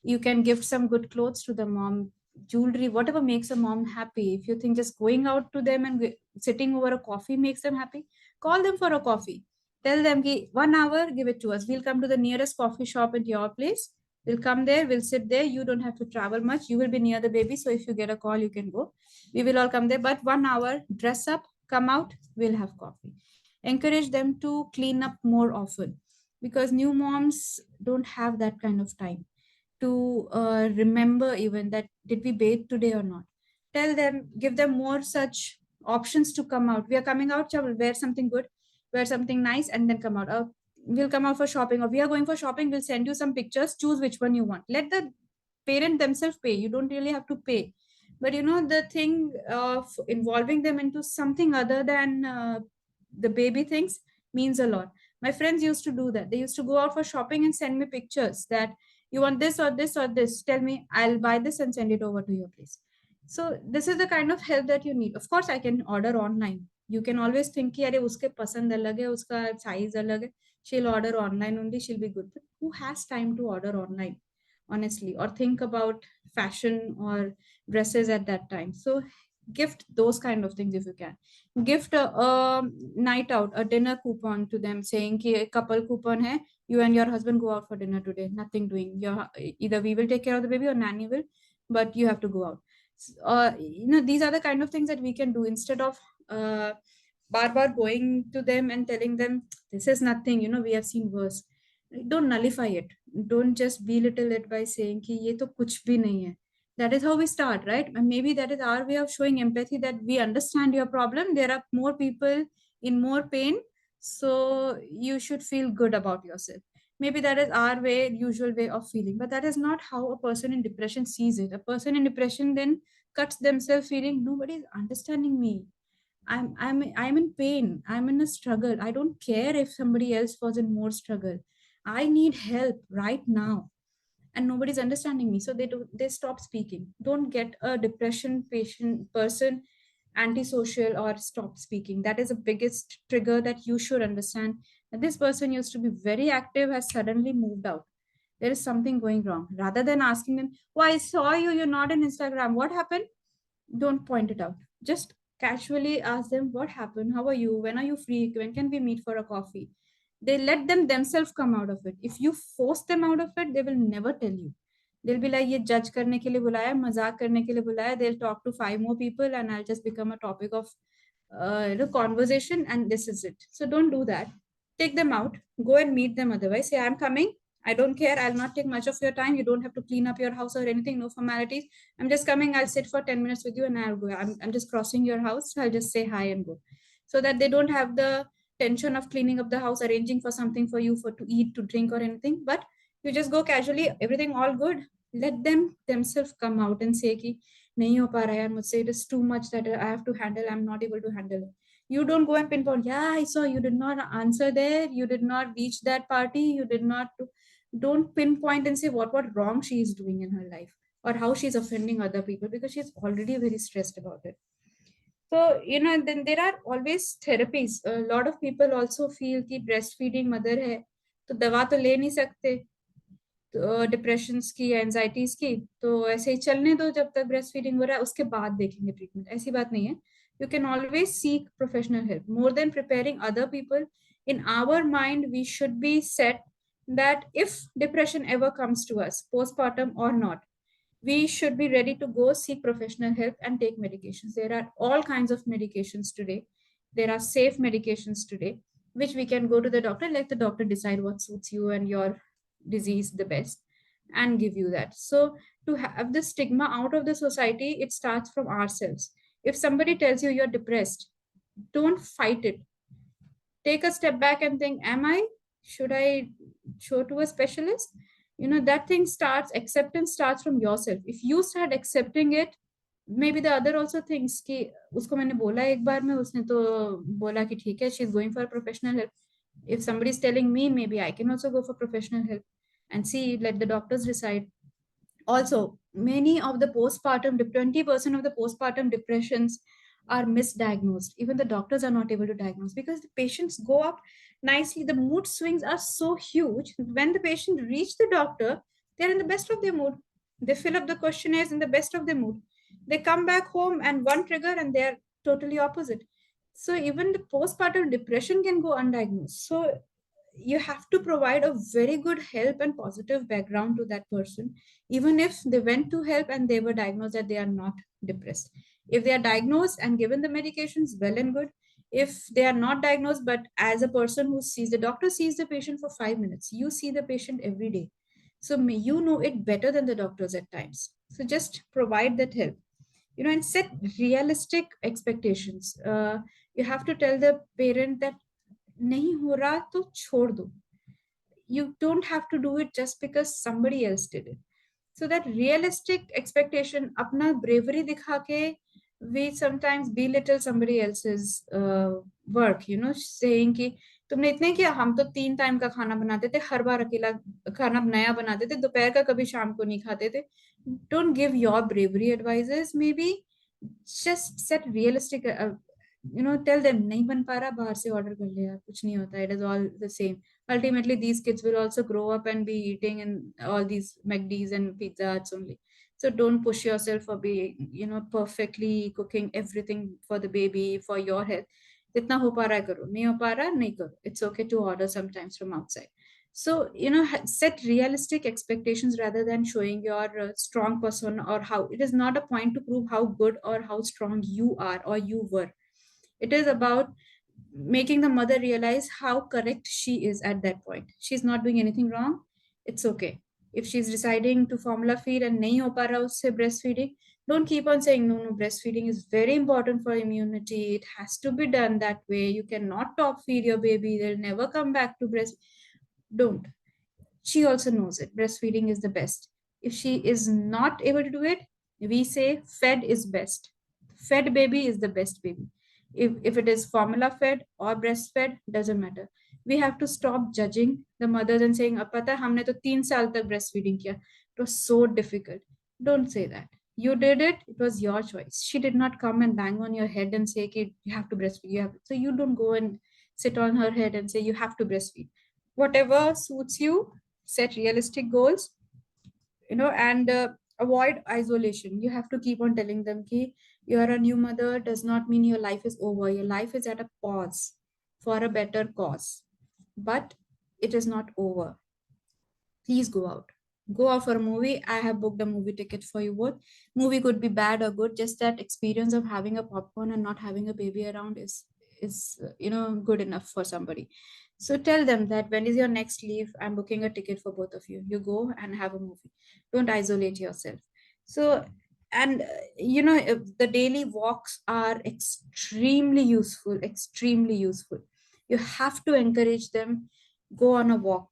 You can gift some good clothes to the mom, jewelry, whatever makes a mom happy. If you think just going out to them and sitting over a coffee makes them happy, call them for a coffee. Tell them, 1 hour, give it to us. We'll come to the nearest coffee shop at your place. We'll come there, we'll sit there. You don't have to travel much. You will be near the baby. So if you get a call, you can go. We will all come there. But 1 hour, dress up, come out, we'll have coffee. Encourage them to clean up more often, because new moms don't have that kind of time to remember even that did we bathe today or not. Tell them, give them more such options to come out. We are coming out, we'll wear something good, wear something nice, and then come out. We'll come out for shopping, or we are going for shopping, we'll send you some pictures, choose which one you want. Let the parent themselves pay. You don't really have to pay. But the thing of involving them into something other than the baby things means a lot. My friends used to do that. They used to go out for shopping and send me pictures that you want this or this or this. Tell me, I'll buy this and send it over to your place. So this is the kind of help that you need. Of course, I can order online. You can always think कि अरे उसके पसंद अलग है, उसका size अलग है. She'll order online only. She'll be good. But who has time to order online, honestly, or think about fashion or dresses at that time? So gift those kind of things if you can. Gift a night out, a dinner coupon to them, saying कि couple coupon है, you and your husband go out for dinner today, nothing doing. Either we will take care of the baby or nanny will, but you have to go out. These are the kind of things that we can do instead of bar going to them and telling them this is nothing, we have seen worse. Don't nullify it. Don't just belittle it by saying कि ये तो कुछ भी नहीं है. That is how we start, right? And maybe that is our way of showing empathy, that we understand your problem. There are more people in more pain, so you should feel good about yourself. Maybe that is our usual way of feeling, but that is not how a person in depression sees it. A person in depression then cuts themselves feeling, nobody is understanding me. I'm in pain. I'm in a struggle. I don't care if somebody else was in more struggle. I need help right now, and nobody's understanding me. So they stop speaking. Don't get a depression patient person antisocial or stop speaking. That is the biggest trigger that you should understand. That this person used to be very active, has suddenly moved out. There is something going wrong. Rather than asking them, "Oh, I saw you. You're not in Instagram. What happened?" Don't point it out. Just casually ask them, what happened? How are you? When are you free? When can we meet for a coffee? They let them themselves come out of it. If you force them out of it, they will never tell you. They'll be like, ये judge करने के लिए बुलाया, मजाक करने के लिए बुलाया. They'll talk to 5 more people and I'll just become a topic of conversation, and this is it. So don't do that. Take them out. Go and meet them otherwise. Say, I'm coming. I don't care. I'll not take much of your time. You don't have to clean up your house or anything. No formalities. I'm just coming. I'll sit for 10 minutes with you and I'll go. I'm just crossing your house. I'll just say hi and go. So that they don't have the tension of cleaning up the house, arranging for something for you to eat, to drink or anything. But you just go casually, everything all good. Let them themselves come out and say ki, nahi ho pa raha yaar, mujhse it is too much that I have to handle. I'm not able to handle it. You don't go and pinpoint, yeah, I saw you did not answer there. You did not reach that party. You did not do. Don't pinpoint and say what wrong she is doing in her life or how she's offending other people, because she's already very stressed about it. So, then there are always therapies. A lot of people also feel कि breastfeeding mother है, तो दवा तो ले नहीं सकते, तो depressions की, एंजाइटीज की, तो ऐसे ही चलने दो जब तक ब्रेस्ट फीडिंग हो रहा है, उसके बाद देखेंगे ट्रीटमेंट. ऐसी बात नहीं है. You can always seek professional help. More than preparing other people, in our mind, we should be set that if depression ever comes to us, postpartum or not, we should be ready to go seek professional help and take medications. There are all kinds of medications today. There are safe medications today, which we can go to the doctor, let the doctor decide what suits you and your disease the best and give you that. So to have the stigma out of the society, it starts from ourselves. If somebody tells you you're depressed, don't fight it. Take a step back and think, should I show to a specialist? That thing starts, acceptance starts from yourself. If you start accepting it, maybe the other also thinks कि उसको मैंने बोला एक बार में, उसने तो बोला कि ठीक है, she's going for professional help. If somebody is telling me, maybe I can also go for professional help and see, let the doctors decide. Also, many of the postpartum, 20% of the postpartum depressions are misdiagnosed. Even the doctors are not able to diagnose because the patients go up nicely. The mood swings are so huge. When the patient reach the doctor, they're in the best of their mood. They fill up the questionnaires in the best of their mood. They come back home and one trigger and they're totally opposite. So even the postpartum depression can go undiagnosed. So you have to provide a very good help and positive background to that person, even if they went to help and they were diagnosed that they are not depressed. If they are diagnosed and given the medications, well and good. If they are not diagnosed, but as a person who sees, the doctor sees the patient for 5 minutes, you see the patient every day, so you know it better than the doctors at times. So just provide that help, and set realistic expectations. You have to tell the parent that नहीं हो रहा तो छोड़ दो. You don't have to do it just because somebody else did it. So that realistic expectation, अपना bravery दिखा के, we sometimes belittle somebody else's work, saying कि तुमने इतने किया, हम तो 3 टाइम का खाना बनाते थे, हर बार अकेला खाना नया बनाते थे, दोपहर का कभी शाम को नहीं खाते थे. Don't give your bravery advices. Maybe just set realistic, tell them नहीं बन पा रहा, बाहर से order कर ले यार, कुछ नहीं होता, it is all the same. Ultimately, these kids will also grow up and be eating in all these McDs and Pizza Huts only. So don't push yourself for being, perfectly cooking everything for the baby, for your health. जितना हो पा रहा है करो, नहीं हो पा रहा नहीं करो. It's okay to order sometimes from outside. So, set realistic expectations rather than showing your strong persona or how. It is not a point to prove how good or how strong you are or you were. It is about making the mother realize how correct she is at that point. She's not doing anything wrong. It's okay. If she's deciding to formula feed and nahi ho pa raha usse breastfeeding, don't keep on saying, no, breastfeeding is very important for immunity. It has to be done that way. You cannot top feed your baby. They'll never come back to breast. Don't. She also knows it. Breastfeeding is the best. If she is not able to do it, we say fed is best. Fed baby is the best baby. If it is formula fed or breastfed, doesn't matter. We have to stop judging the mothers and saying, "अब पता है, हमने तो 3 साल तक breastfeeding किया." It was so difficult. Don't say that. You did it. It was your choice. She did not come and bang on your head and say, "Okay, you have to breastfeed." So you don't go and sit on her head and say you have to breastfeed. Whatever suits you, set realistic goals, and avoid isolation. You have to keep on telling them ki you are a new mother does not mean your life is over. Your life is at a pause for a better cause, but it is not over. Please go out for a movie. I have booked a movie ticket for you both. Movie could be bad or good. Just that experience of having a popcorn and not having a baby around is good enough for somebody. So tell them that when is your next leave, I'm booking a ticket for both of you. You go and have a movie. Don't isolate yourself. So, and the daily walks are extremely useful. You have to encourage them. Go on a walk,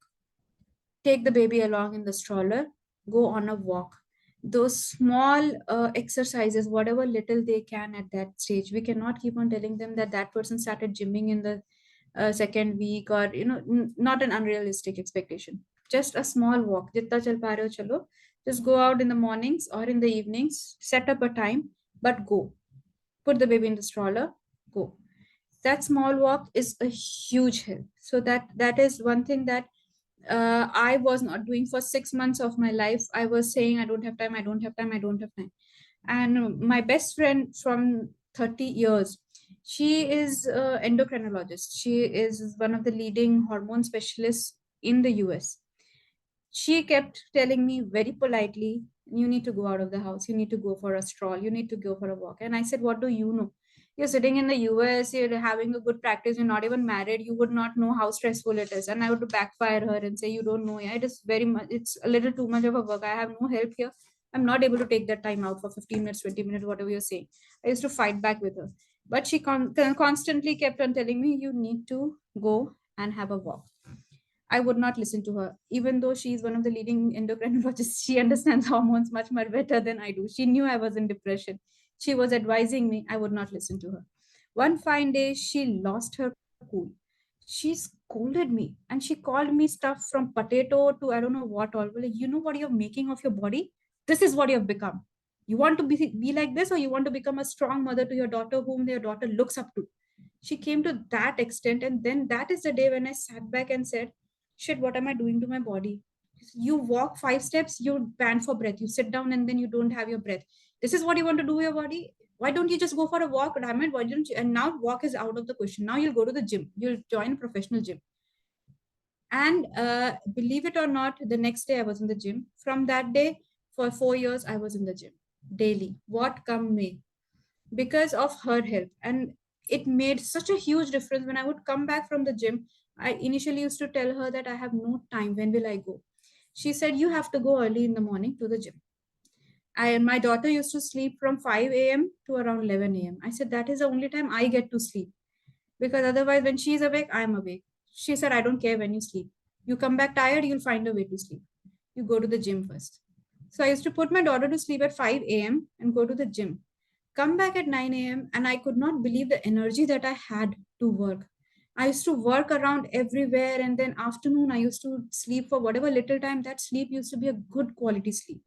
take the baby along in the stroller, go on a walk. Those small exercises, whatever little they can at that stage, we cannot keep on telling them that that person started gymming in the second week, or not an unrealistic expectation. Just a small walk, jitna chal pa rahe ho chalo. Just go out in the mornings or in the evenings, set up a time, but go. Put the baby in the stroller, go. That small walk is a huge help. So that is one thing that I was not doing for 6 months of my life. I was saying, I don't have time, I don't have time, I don't have time. And my best friend from 30 years, she is an endocrinologist. She is one of the leading hormone specialists in the US. She kept telling me very politely, you need to go out of the house, you need to go for a stroll, you need to go for a walk. And I said, what do you know? You're sitting in the US, you're having a good practice, you're not even married, you would not know how stressful it is. And I would backfire her and say, you don't know. Yeah, it is very much, it's a little too much of a work. I have no help here. I'm not able to take that time out for 15 minutes, 20 minutes, whatever you're saying. I used to fight back with her. But she constantly kept on telling me, you need to go and have a walk. I would not listen to her, even though she is one of the leading endocrinologists. She understands hormones much more better than I do. She knew I was in depression. She was advising me. I would not listen to her. One fine day, she lost her cool. She scolded me and she called me stuff from potato to I don't know what all. Like, you know what you're making of your body? This is what you've become. You want to be like this, or you want to become a strong mother to your daughter, whom your daughter looks up to. She came to that extent. And then that is the day when I sat back and said, shit, what am I doing to my body? You walk 5 steps, you pant for breath, you sit down and then you don't have your breath. This is what you want to do with your body? Why don't you just go for a walk? Diamond, why don't you? And now walk is out of the question. Now you'll go to the gym, you'll join a professional gym. And believe it or not, the next day I was in the gym. From that day, for 4 years, I was in the gym daily, what come may, because of her help. And it made such a huge difference. When I would come back from the gym, I initially used to tell her that I have no time. When will I go? She said, you have to go early in the morning to the gym. My daughter used to sleep from 5 a.m. to around 11 a.m. I said, that is the only time I get to sleep. Because otherwise, when she's awake, I'm awake. She said, I don't care when you sleep. You come back tired, you'll find a way to sleep. You go to the gym first. So I used to put my daughter to sleep at 5 a.m. and go to the gym. Come back at 9 a.m. and I could not believe the energy that I had to work. I used to work around everywhere, and then afternoon I used to sleep for whatever little time. That sleep used to be a good quality sleep.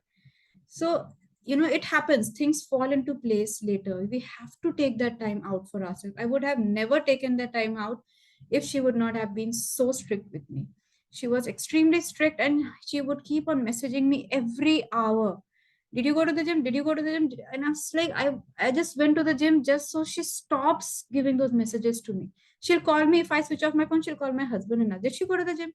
So, it happens. Things fall into place later. We have to take that time out for ourselves. I would have never taken that time out if she would not have been so strict with me. She was extremely strict, and she would keep on messaging me every hour. Did you go to the gym? Did you go to the gym? And I was like, I just went to the gym just so she stops giving those messages to me. She'll call me. If I switch off my phone, she'll call my husband and ask, did she go to the gym?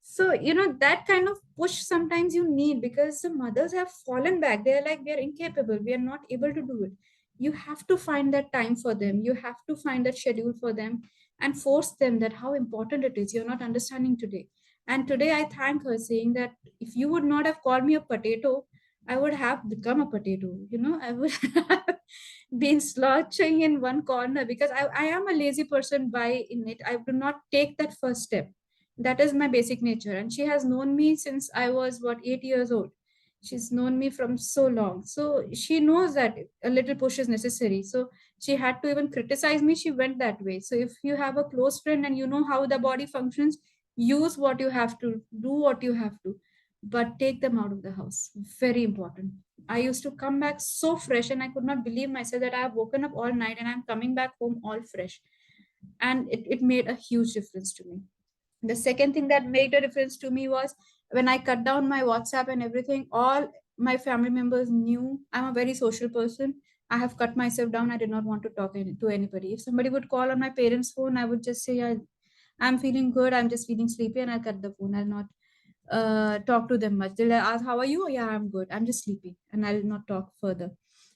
So, that kind of push sometimes you need, because the mothers have fallen back. They're like, we are incapable. We are not able to do it. You have to find that time for them. You have to find that schedule for them and force them that how important it is. You're not understanding today. And today I thank her, saying that if you would not have called me a potato, I would have become a potato. I would have been slouching in one corner, because I am a lazy person by innate. I do not take that first step. That is my basic nature. And she has known me since I was, 8 years old. She's known me from so long. So she knows that a little push is necessary. So she had to even criticize me. She went that way. So if you have a close friend and you know how the body functions, use what you have to, do what you have to, but take them out of the house. Very important. I used to come back so fresh, and I could not believe myself that I have woken up all night and I'm coming back home all fresh. And it made a huge difference to me. The second thing that made a difference to me was when I cut down my WhatsApp and everything, all my family members knew I'm a very social person. I have cut myself down. I did not want to talk to anybody. If somebody would call on my parents' phone, I would just say, yeah, I'm feeling good. I'm just feeling sleepy, and I'll cut the phone. I'll not talk to them much. They'll ask, how are you? Yeah, I'm good. I'm just sleepy, and I'll not talk further,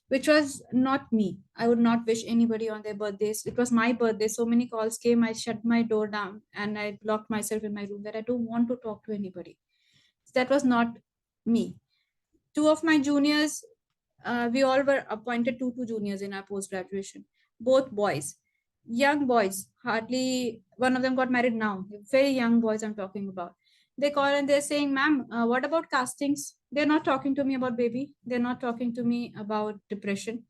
which was not me. I would not wish anybody on their birthdays. It was my birthday. So many calls came. I shut my door down and I locked myself in my room that I don't want to talk to anybody. So that was not me. Two of my juniors, we all were appointed two juniors in our post graduation, both boys, young boys. Hardly one of them got married now. Very young boys I'm talking about. They call and they're saying, ma'am, what about castings? They're not talking to me about baby. They're not talking to me about depression.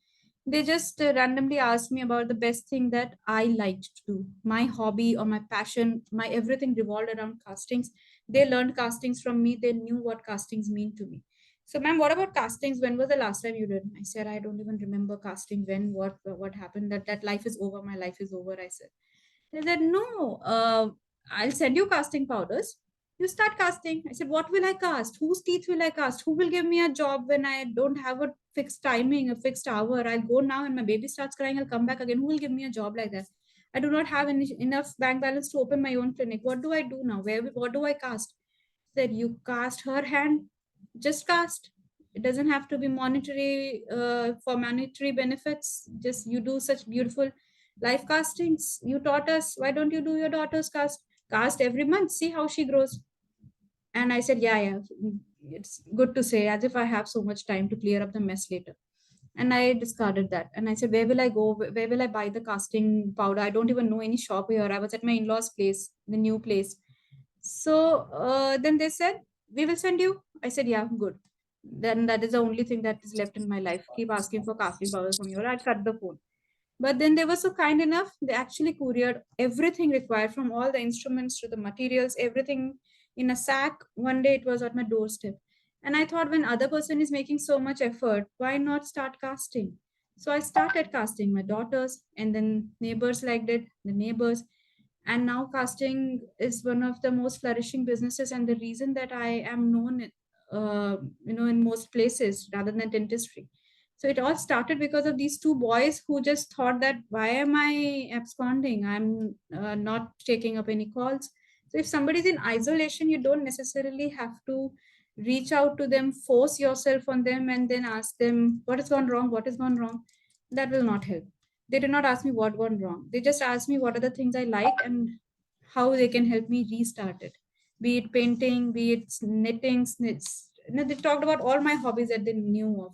They just randomly asked me about the best thing that I liked to do, my hobby or my passion, my everything revolved around castings. They learned castings from me. They knew what castings mean to me. So, ma'am, what about castings? When was the last time you did? I said, I don't even remember casting. When, what happened? That life is over. My life is over. I said. They said, no. I'll send you casting powders. You start casting. I said, what will I cast? Whose teeth will I cast? Who will give me a job when I don't have a fixed timing, a fixed hour? I'll go now, and my baby starts crying. I'll come back again. Who will give me a job like that? I do not have enough bank balance to open my own clinic. What do I do now? What do I cast? Said, you cast her hand, just cast. It doesn't have to be monetary, for monetary benefits. Just you do such beautiful life castings. You taught us. Why don't you do your daughter's cast every month? See how she grows. And I said, yeah, it's good to say, as if I have so much time to clear up the mess later. And I discarded that. And I said, where will I go? Where will I buy the casting powder? I don't even know any shop here. I was at my in-laws' place, the new place. So then they said, we will send you. I said, yeah, good. Then that is the only thing that is left in my life. Keep asking for casting powder from you, or I'd cut the phone. But then they were so kind enough, they actually couriered everything required, from all the instruments to the materials, everything in a sack. One day it was at my doorstep. And I thought, when other person is making so much effort, why not start casting? So I started casting my daughters, and then neighbors liked it, the neighbors. And now casting is one of the most flourishing businesses, and the reason that I am known, in most places rather than dentistry. So it all started because of these two boys who just thought that, why am I absconding? I'm not taking up any calls. So if somebody's in isolation, you don't necessarily have to reach out to them, force yourself on them, and then ask them what has gone wrong, what has gone wrong. That will not help. They did not ask me what went wrong. They just asked me what are the things I like and how they can help me restart it. Be it painting, be it knitting. They talked about all my hobbies that they knew of.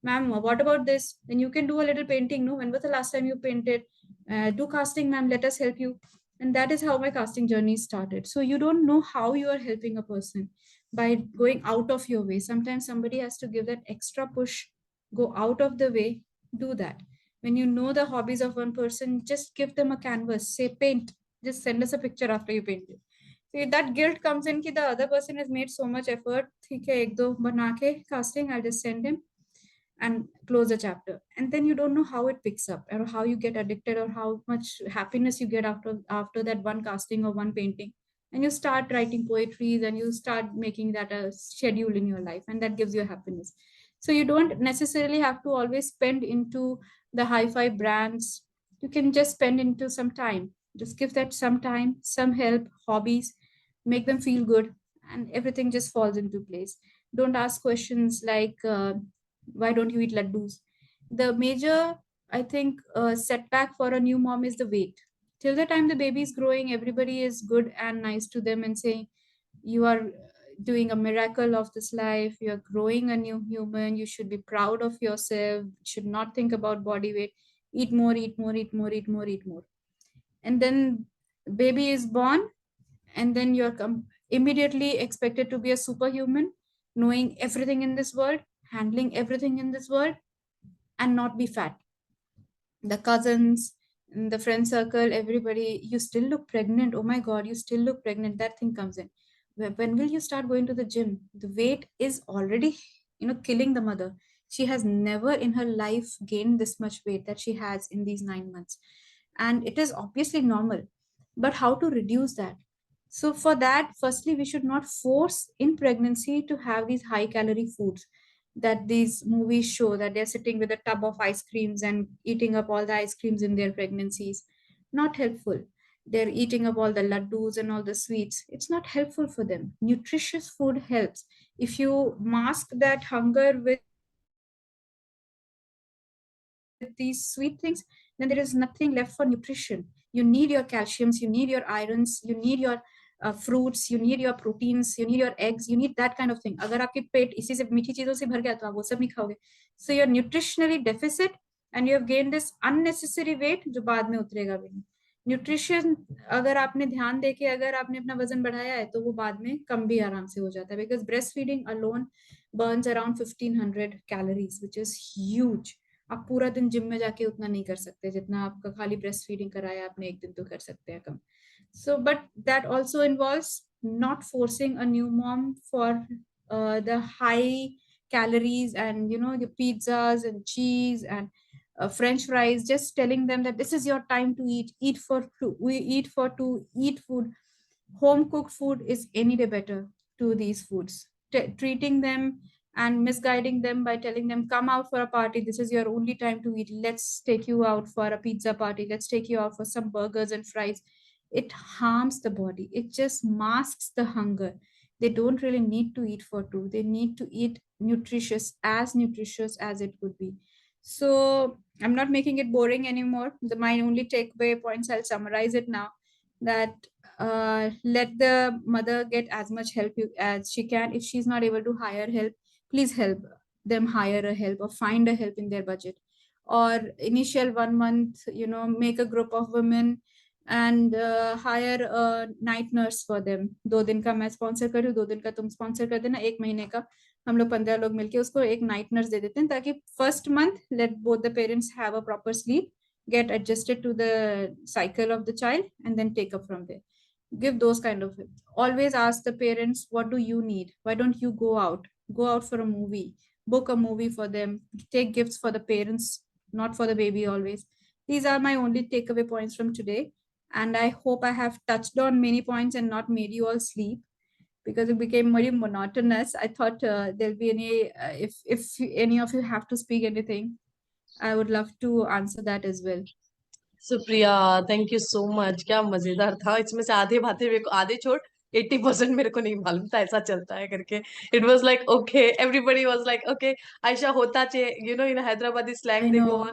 Ma'am, what about this? Then you can do a little painting. No, when was the last time you painted? Do casting, ma'am. Let us help you. And that is how my casting journey started. So you don't know how you are helping a person by going out of your way. Sometimes somebody has to give that extra push, go out of the way, do that. When you know the hobbies of one person, just give them a canvas, say paint, just send us a picture after you paint it. So that guilt comes in that the other person has made so much effort. ठीक है, एक दो बना के casting, I'll just send him and close the chapter. And then you don't know how it picks up, or how you get addicted, or how much happiness you get after that one casting or one painting. And you start writing poetry, and you start making that a schedule in your life, and that gives you happiness. So you don't necessarily have to always spend into the hi-fi brands. You can just spend into some time. Just give that some time, some help, hobbies, make them feel good, and everything just falls into place. Don't ask questions like, why don't you eat laddus? The major, I think, setback for a new mom is the weight. Till the time the baby is growing, everybody is good and nice to them and saying, you are doing a miracle of this life, you're growing a new human, you should be proud of yourself, should not think about body weight, eat more, eat more, eat more, eat more, eat more. And then baby is born, and then you're immediately expected to be a superhuman, knowing everything in this world, handling everything in this world, and not be fat. The cousins, the friend circle, everybody, you still look pregnant. Oh my God, you still look pregnant. That thing comes in. When will you start going to the gym? The weight is already, killing the mother. She has never in her life gained this much weight that she has in these 9 months. And it is obviously normal. But how to reduce that? So, for that, firstly, we should not force in pregnancy to have these high calorie foods that these movies show, that they're sitting with a tub of ice creams and eating up all the ice creams in their pregnancies. Not helpful. They're eating up all the laddus and all the sweets. It's not helpful for them. Nutritious food helps. If you mask that hunger with these sweet things, then there is nothing left for nutrition. You need your calciums, you need your irons, you need your fruits, you need your proteins, you need your eggs, you need that kind of thing. अगर आपके पेट इसी से मीठी चीजों से भर गया तो आप वो सब नहीं खाओगे. So you're nutritionally deficit and you have gained this unnecessary weight जो बाद में उतरेगा भी नहीं. न्यूट्रिशन अगर आपने ध्यान देके अगर आपने अपना वजन बढ़ाया है तो वो बाद में कम भी आराम से हो जाता है, because breast feeding alone burns around 1500 calories, which is huge. आप पूरा दिन जिम में जाके उतना नहीं कर सकते जितना आपका खाली ब्रेस्ट फीडिंग कराया आपने एक दिन तो कर सकते हैं कम. So, but that also involves not forcing a new mom for the high calories and the pizzas and cheese and French fries. Just telling them that this is your time to eat. Eat for two. We eat for two. Eat food. Home cooked food is any day better to these foods. Treating them and misguiding them by telling them, come out for a party, this is your only time to eat, let's take you out for a pizza party, let's take you out for some burgers and fries. It harms the body. It just masks the hunger. They don't really need to eat for two. They need to eat nutritious as it could be. So I'm not making it boring anymore. My only takeaway points, I'll summarize it now, that let the mother get as much help as she can. If she's not able to hire help, please help them hire a help or find a help in their budget. Or initial 1 month, make a group of women and hire a night nurse for them. 2 दिन का मैं sponsor करूँ, 2 दिन का तुम sponsor कर देना, 1 महीने का हम लोग 15 लोग मिलके उसको एक नाइट नर्स दे देते हैं, ताकि first month let both the parents have a proper sleep, get adjusted to the cycle of the child, and then take up from there. Give those kind of help. Always ask the parents, what do you need? Why don't you go out for a movie, book a movie for them, take gifts for the parents, not for the baby always. These are my only takeaway points from today, and I hope I have touched on many points and not made you all sleep, because it became very monotonous. I thought there'll be any if any of you have to speak anything, I would love to answer that as well. Supriya, thank you so much. क्या मजेदार था. इसमें से आधे बातें मेरे को, आधे छोड़ 80% मेरे को नहीं मालूम था ऐसा चलता है करके. It was like okay, everybody was like okay, Ayesha होता चे, in Hyderabadi slang I they know. Go on.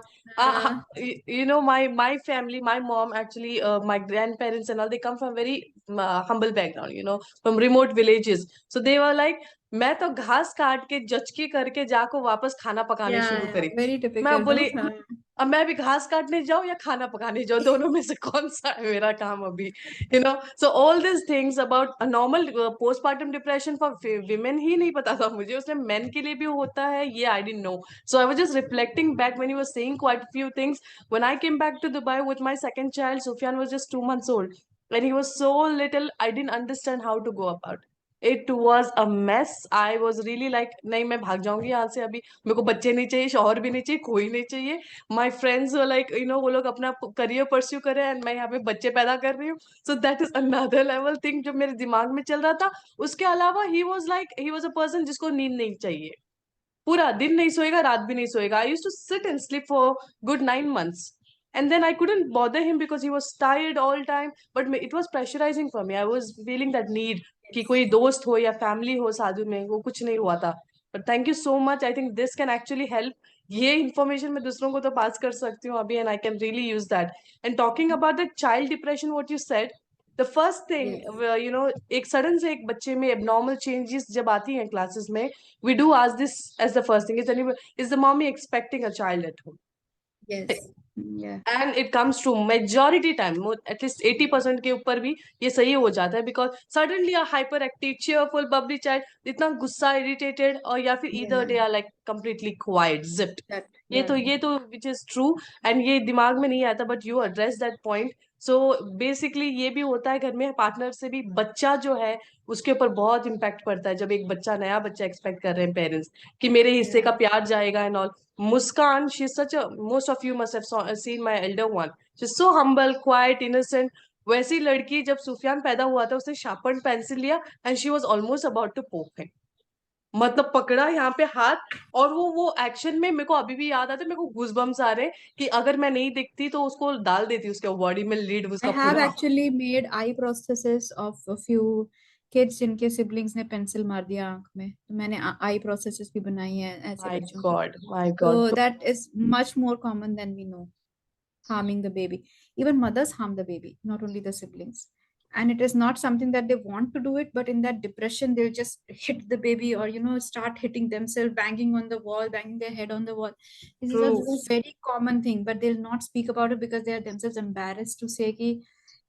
My family, my mom actually, my grandparents and all, they come from very humble background, from remote villages. So they were like, मैं तो घास काट के जचकी करके जाको वापस खाना पकाने शुरू करी. Very मैं typical, बोली no? अब मैं भी घास काटने जाऊं या खाना पकाने जाऊं, दोनों में से कौन सा है मेरा काम अभी. So all this things about normal postpartum depression for women ही नहीं पता था मुझे, उसमें मेन के लिए भी होता है ये I didn't know. So I was just reflecting back when you were saying quite few things. When I came back to Dubai with my second child, Sufiyan was just 2 months old and he was so little. I didn't understand how to go about. It was a mess. I was really like, नहीं मैं भाग जाऊंगी यहाँ से अभी, मेरे को बच्चे नहीं चाहिए, शौहर भी नहीं चाहिए, कोई नहीं चाहिए. My friends were like, वो लोग अपना करियर परस्यू कर रहे हैं and मैं यहाँ पे बच्चे पैदा कर रही हूँ. So that is another level thing जो मेरे दिमाग में चल रहा था. उसके अलावा he was a person जिसको नींद नहीं चाहिए, पूरा दिन नहीं सोएगा, रात भी नहीं सोएगा. I used to sit and sleep for good 9 months. And then I couldn't bother him because he was tired all time. But it was pressurizing for me. I was feeling that need कि कोई दोस्त हो या family हो साधु में, वो कुछ नहीं हुआ था. But thank you so much. I think this can actually help. ये information मैं दूसरों को तो पास कर सकती हूँ अभी, and I can really use that. And talking about the child depression, what you said, the first thing, एक सडन से एक बच्चे में abnormal changes जब आती हैं क्लासेस में, we do ask this as the first thing. Is the mommy expecting a child at home? Yes. Yeah. And it comes to majority time at least 80% के ऊपर भी ये सही हो जाता है, because suddenly a hyper active cheerful bubbly child इतना गुस्सा इरिटेटेड, और या फिर either they are like completely quiet zipped. ये तो विच इज ट्रू, एंड ये दिमाग में नहीं आता, but you address that point. So basically ये भी होता है घर में पार्टनर से भी, बच्चा जो है उसके ऊपर बहुत इम्पैक्ट पड़ता है. जब एक बच्चा नया बच्चा एक्सपेक्ट कर रहे हैं पेरेंट्स कि मेरे हिस्से का प्यार जाएगा and all. Muskan, she's such a, most of you must have seen my elder one. She's so humble, quiet, innocent. वैसी लड़की जब सुफियान पैदा हुआ था उसने शार्पन पेंसिल लिया and she was almost about to poke him. मतलब पकड़ा यहाँ पे हाथ, और वो एक्शन में मेरे को अभी भी याद आता है. मेरे को गूज़बम्स आ रहे हैं कि अगर मैं नहीं दिखती तो उसको डाल देती उसके बॉडी में लीड उसका I have पूरा. actually made eye prosthesis of a few kids जिनके siblings ने पेंसिल मार दिया आंख में, तो मैंने आई प्रोसेसेस भी बनाई है ऐसे माय बच्चों की. God, my So God. that is much more common than we know, harming the baby. Even mothers harm the baby, not only the siblings. And it is not something that they want to do it, but in that depression, they'll just hit the baby, or start hitting themselves, banging on the wall, banging their head on the wall. This is a very common thing, but they'll not speak about it because they are themselves embarrassed to say कि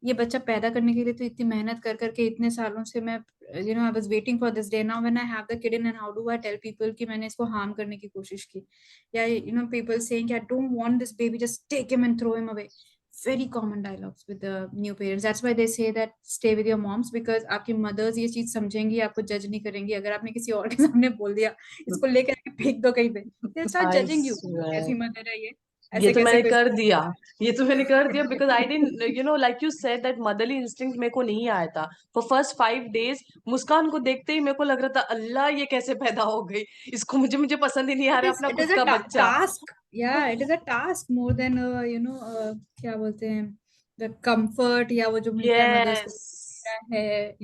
ये बच्चा पैदा करने के लिए तो इतनी मेहनत कर करके इतने सालों से मैं I was waiting for this day. Now when I have the kid in, and how do I tell people कि मैंने इसको harm करने की कोशिश की, या people saying I don't want this baby, just take him and throw him away. Very common dialogues with the new parents. That's why they say that stay with your moms, because आपकी mothers ये चीज समझेंगी, आपको जज नहीं करेंगी. अगर आपने किसी और के सामने बोल दिया इसको लेकर के फेंक दो कहीं पे, they'll start judging you. कैसी मदर है ये तो मैंने कर दिया. Because I didn't like you said that motherly instinct मेरे को नहीं आया था. फॉर फर्स्ट 5 days मुस्कान को देखते ही मेरे को लग रहा था अल्लाह ये कैसे पैदा हो गई, इसको मुझे पसंद ही नहीं आ रहा अपना it खुद is a का बच्चा. task. Yeah, it is a task more than क्या बोलते हैं, the comfort या वो जो मिलता है mothers को है,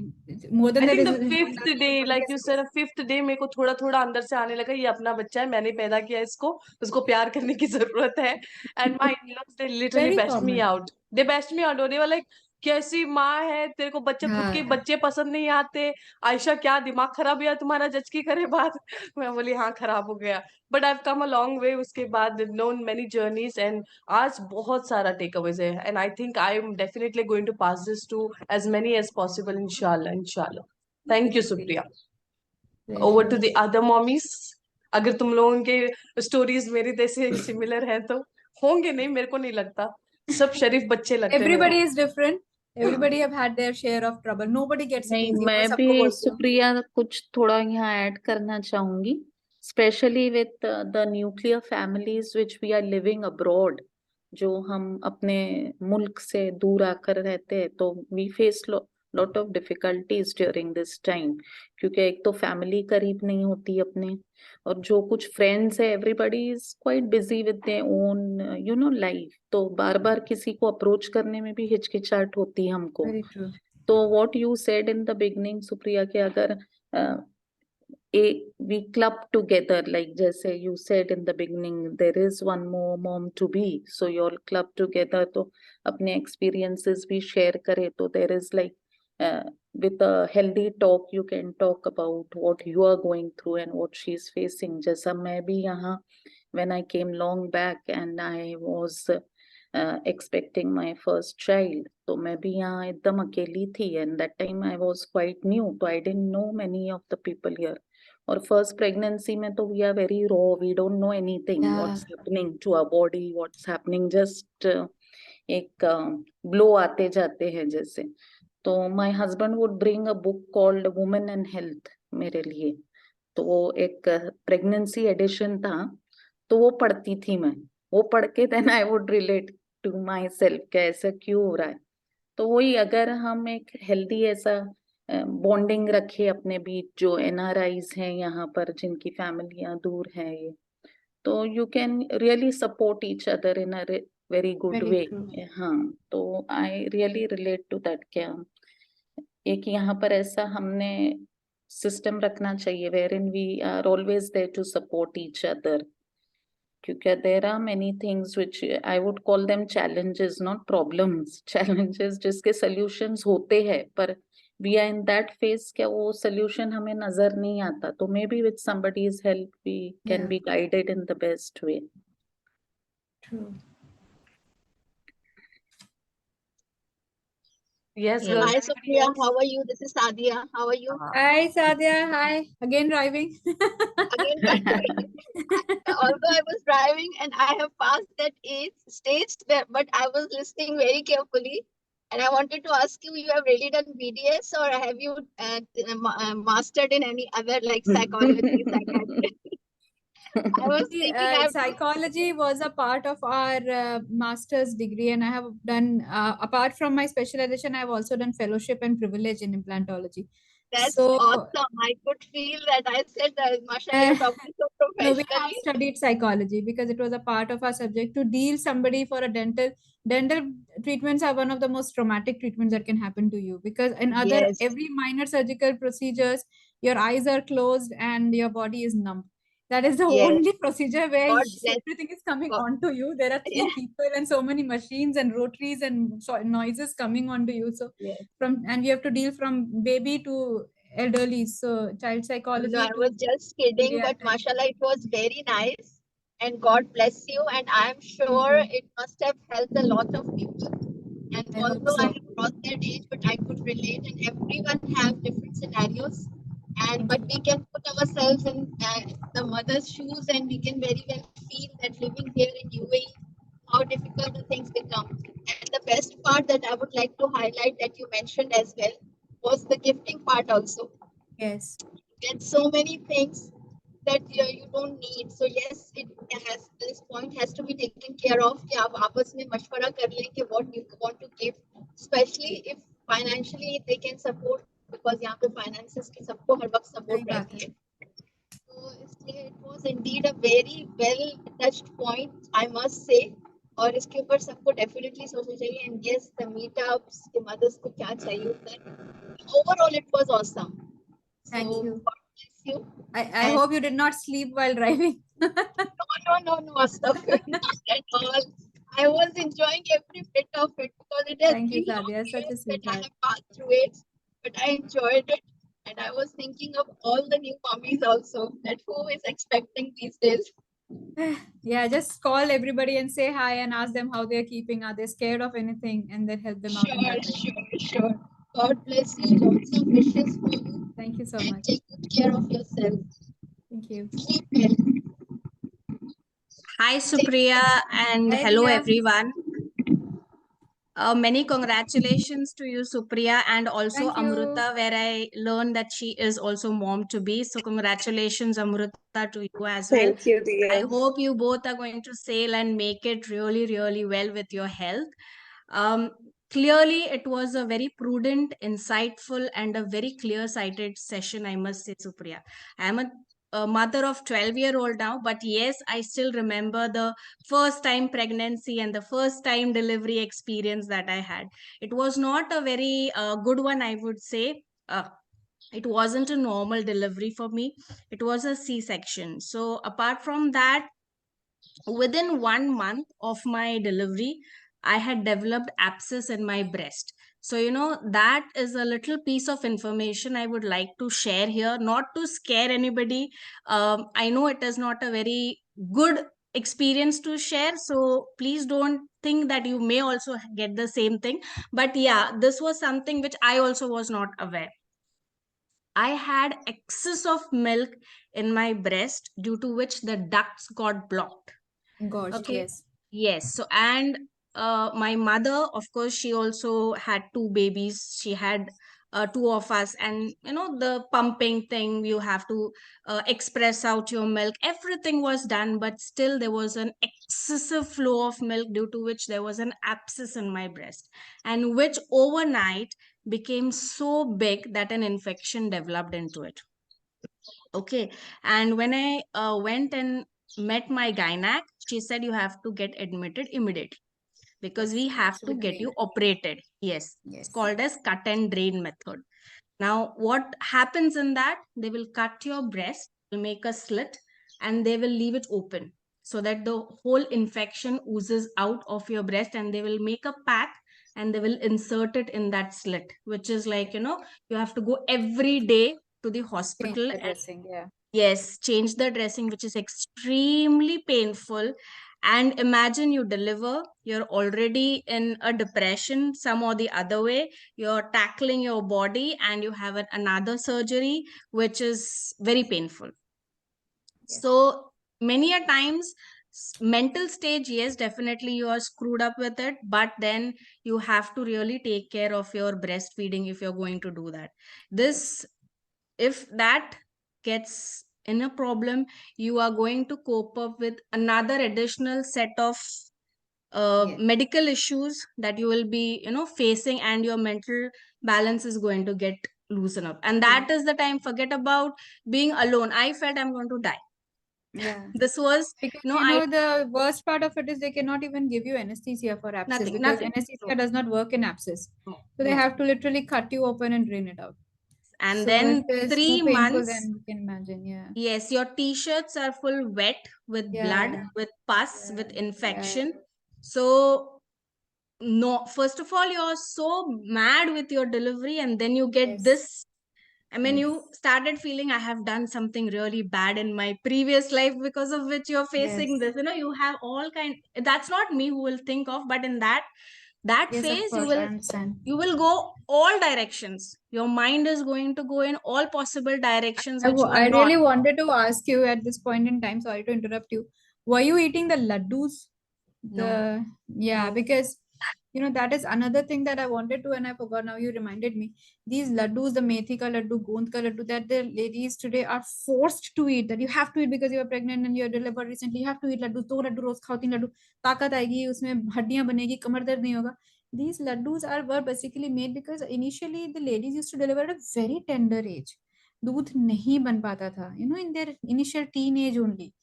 more than I that think is the fifth day, like you said, fifth day मेरे को थोड़ा थोड़ा अंदर से आने लगा ये अपना बच्चा है, मैंने पैदा किया इसको, उसको प्यार करने की जरूरत है. And my in-laws they literally very best me common. Out. They best me out. They were like कैसी माँ है, तेरे को बच्चे खुद के बच्चे पसंद नहीं आते, आयशा क्या दिमाग खराब हुआ तुम्हारा, जज की करे बात. मैं बोली हाँ खराब हो गया, but I have come a long way. उसके बाद नोन मेनी जर्नीज, एंड आज बहुत सारा टेक अवेज है, and I think I am definitely going to pass this to as many as possible, इंशाल्लाह. Thank you Supriya. Over to the other mommies. अगर तुम लोगों के स्टोरीज मेरे जैसे सिमिलर हैं तो होंगे, नहीं मेरे को नहीं लगता, सब शरीफ बच्चे लगते हैं. Everybody is different. Everybody have had their share of trouble. Nobody gets it नहीं, easy. मैं सबको भी बोलती हूँ. सुप्रिया कुछ थोड़ा यहाँ ऐड करना चाहूंगी, specially with the nuclear families which we are living abroad. जो हम अपने मुल्क से दूर आकर रहते हैं, तो we face lot of difficulties during this time, क्योंकि एक तो फैमिली करीब नहीं होती अपने, और जो कुछ फ्रेंड्स है everybody is quite busy with their own life, तो बार बार किसी को अप्रोच करने में भी हिचकिचाहट होती है हमको. Very true. तो what you said in the beginning, Supriya, कि अगर we club together, like जैसे you said in the beginning, there is one more mom to be, so you all club together, तो अपने experiences भी share करे, तो there is like with a healthy talk you can talk about what you are going through and what she is facing. जैसा मैं भी यहाँ when I came long back and I was expecting my first child, तो मैं भी यहाँ एकदम अकेली थी, and that time I was quite new, so I didn't know many of the people here. और first pregnancy में तो we are very raw, we don't know anything, what's happening to our body, what's happening, just एक blow आते जाते हैं जैसे. तो my husband would bring a book called Women and Health मेरे लिए, तो वो एक pregnancy edition था, तो वो पढ़ती थी मैं. वो पढ़ के then I would relate to myself कि ऐसा क्यों हो रहा है. तो वही, अगर हम एक हेल्दी ऐसा बॉन्डिंग रखे अपने बीच, जो NRIs हैं यहाँ पर जिनकी फैमिलियां दूर हैं, ये तो you can really support each other in a very good way. हाँ, तो I really relate to that. क्या एक यहाँ पर ऐसा हमने सिस्टम रखना चाहिए wherein we are always there to support each other, क्योंकि there are many things which I would call them challenges, not problems. Challenges जिसके solutions होते हैं, पर we are in that phase क्या वो solution हमें नजर नहीं आता, तो maybe with somebody's help we can be guided in the best way. True. Yes, Yeah. girls. Hi, Anybody Supriya. else? How are you? This is Sadia. How are you? Hi, Sadia. Hi. Again driving. Again, although I was driving and I have passed that stage, but I was listening very carefully. And I wanted to ask you, you have really done BDS or have you mastered in any other like psychology, psychiatry? I was thinking I have to. Psychology was a part of our master's degree, and I have done, apart from my specialization, I have also done fellowship and privilege in implantology. That's So, awesome. I could feel that. I said that, Masha, you're talking so no, we have professionally. studied psychology because it was a part of our subject to deal somebody for a dental treatments are one of the most traumatic treatments that can happen to you, because in other Yes, every minor surgical procedures, your eyes are closed and your body is numb. That is the yes. only procedure where God bless. everything is coming God. onto you. There are Yeah, three people and so many machines and rotaries and noises coming onto you. So yes. and you have to deal from baby to elderly. So child No, psychology I to was just kidding, but pediatric. mashallah, it was very nice. And God bless you. And I'm Thank sure you. it must have helped a lot of people. And I hope although I so. have crossed that age, but I could relate, and everyone have different scenarios. And Thank but you. we can put ourselves in the mother's shoes, and we can very well feel that living here in UAE, how difficult the things become. And the best part that I would like to highlight that you mentioned as well was the gifting part also. Yes. Get so many things that you don't need. So yes, it has, this point has to be taken care of कि आप आपस में मशवरा कर लें कि what you want to give, especially if financially they can support, because यहाँ पे finances की सबको हर वक्त सही support बात रहती है. है. So इसलिए it was indeed a very well touched point, I must say. और इसके ऊपर सबको definitely सोचना चाहिए. And yes, the meetups के mothers को क्या चाहिए होता है. Overall, it was awesome. Thank So you. God bless you. I And hope you did not sleep while driving. no, Astute, not at all. I was enjoying every bit of it because it has Thank you, been long Sadia. Such a years that I sweetheart. have passed through it, but I enjoyed it. And I was thinking of all the new mummies also, that who is expecting these days. Yeah, just call everybody and say hi and ask them how they're keeping. Are they scared of anything? And then help them out in that way. Sure. God bless you. Lots of wishes for you. Thank you so And much. take good care of yourself. Thank you. Keep well. Hi, Supriya, and Hi, hello, Dia. everyone. Many congratulations to you, Supriya, and also Thank you. Amruta, where I learned that she is also mom to be. So, congratulations, Amruta, to you as well. Thank you, I dear. hope you both are going to sail and make it really, really well with your health. Clearly, it was a very prudent, insightful, and a very clear-sighted session, I must say, Supriya. I am a mother of 12-year-old now, but yes, I still remember the first time pregnancy and the first time delivery experience that I had. It was not a very good one, I would say. It wasn't a normal delivery for me. It was a C-section. So apart from that, within 1 month of my delivery, I had developed abscess in my breast. So, that is a little piece of information I would like to share here, not to scare anybody. I know it is not a very good experience to share. So, please don't think that you may also get the same thing. But yeah, this was something which I also was not aware. I had excess of milk in my breast, due to which the ducts got blocked. Gosh, Okay. yes. Yes. So, and my mother, of course, she also had two babies. She had two of us, and the pumping thing, you have to express out your milk. Everything was done, but still there was an excessive flow of milk, due to which there was an abscess in my breast, and which overnight became so big that an infection developed into it. Okay. And when I went and met my gynac, she said you have to get admitted immediately because Yes, we have to get absolutely. you operated. Yes. It's Yes. called as cut and drain method. Now, what happens in that? They will cut your breast, will make a slit, and they will leave it open so that the whole infection oozes out of your breast, and they will make a pack and they will insert it in that slit, which is like, you have to go every day to the Change hospital the and dressing. Yeah. yes, change the dressing, which is extremely painful. And imagine you deliver, you're already in a depression, some or the other way, you're tackling your body, and you have another surgery, which is very painful. Yes. So many a times, mental stage, yes, definitely you are screwed up with it, but then you have to really take care of your breastfeeding if you're going to do that. This, if that gets in a problem, you are going to cope up with another additional set of Yes. medical issues that you will be, facing, and your mental balance is going to get loosen up. And that is the time, forget about being alone. I felt I'm going to die. Yeah. This was, Because I the worst part of it is they cannot even give you anesthesia for abscess, because nothing. anesthesia does not work in abscess. No, So they no. have to literally cut you open and drain it out. And So then it is 3 more painful months, than you can imagine. Yeah. yes, your t-shirts are full wet with blood, Yeah. with pus, with Yeah. infection. So no, first of all, you're so mad with your delivery, and then you get Yes. this. I mean, Yes. you started feeling I have done something really bad in my previous life because of which you're facing Yes. this. You have all kind. That's not me who will think of, but in that Yes, of phase, course, I understand. you will go all directions. Your mind is going to go in all possible directions which you are I not. really wanted to ask you at this point in time, sorry to interrupt you. Were you eating the laddus? No. Yeah, No. because that is another thing that I wanted to, and I forgot. Now you reminded me. These laddus, the methi ka laddu, gond ka laddu, that the ladies today are forced to eat. That you have to eat because you are pregnant and you are delivered recently. You have to eat laddus. 2 laddu रोज खाओ, 3 laddu, ताकत आएगी, उसमें हड्डियां बनेगी, कमर दर्द नहीं होगा. These laddus were basically made because initially the ladies used to deliver at a very tender age. दूध नहीं बन पाता था, in their initial teenage only.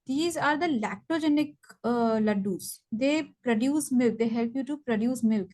These are the lactogenic laddus. They produce milk. They help you to produce milk.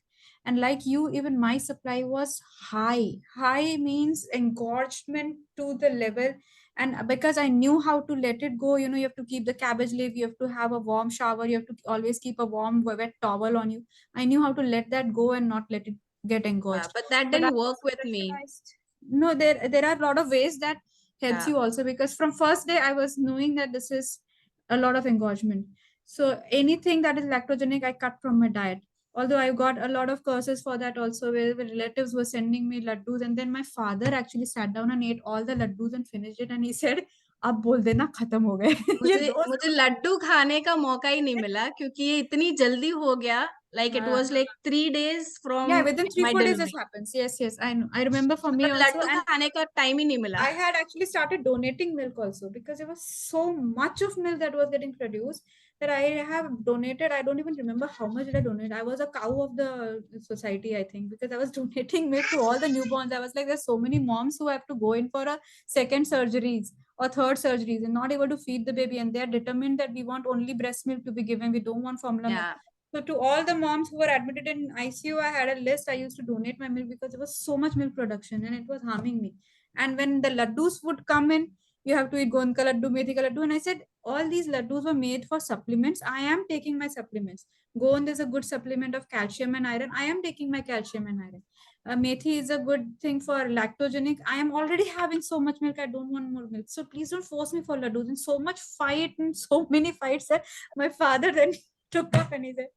And like you, even my supply was high. High means engorgement to the level. And because I knew how to let it go, you have to keep the cabbage leaf, you have to have a warm shower, you have to always keep a warm wet towel on you. I knew how to let that go and not let it get engorged. But that But I didn't work also with me. pressurized. No, there are a lot of ways that helps Yeah. you also, because from first day I was knowing that this is a lot of engorgement. So anything that is lactogenic, I cut from my diet. Although I got a lot of curses for that also, where relatives were sending me laddus, and then my father actually sat down and ate all the laddus and finished it, and he said, "अब बोल देना खत्म हो गए." मुझे लड्डू खाने का मौका ही नहीं मिला क्योंकि ये इतनी जल्दी हो गया. Like it was like 3 days from within 3-4 my days this delivery. happens. Yes, I know. I remember for me also. Laddu खाने का time ही नहीं मिला. I had actually started donating milk also, because there was so much of milk that was getting produced that I have donated. I don't even remember how much did I donate. I was a cow of the society, I think, because I was donating milk to all the newborns. I was like, there's so many moms who have to go in for a second surgeries or third surgeries and not able to feed the baby, and they're determined that we want only breast milk to be given. We don't want formula milk. So to all the moms who were admitted in ICU, I had a list. I used to donate my milk because there was so much milk production and it was harming me. And when the laddus would come in, you have to eat gond ka laddu, methi ka laddu. And I said, all these laddus were made for supplements. I am taking my supplements. Gond is a good supplement of calcium and iron. I am taking my calcium and iron. Methi is a good thing for lactogenic. I am already having so much milk. I don't want more milk. So please don't force me for laddus. And so much fight and so many fights that my father then took up and he said,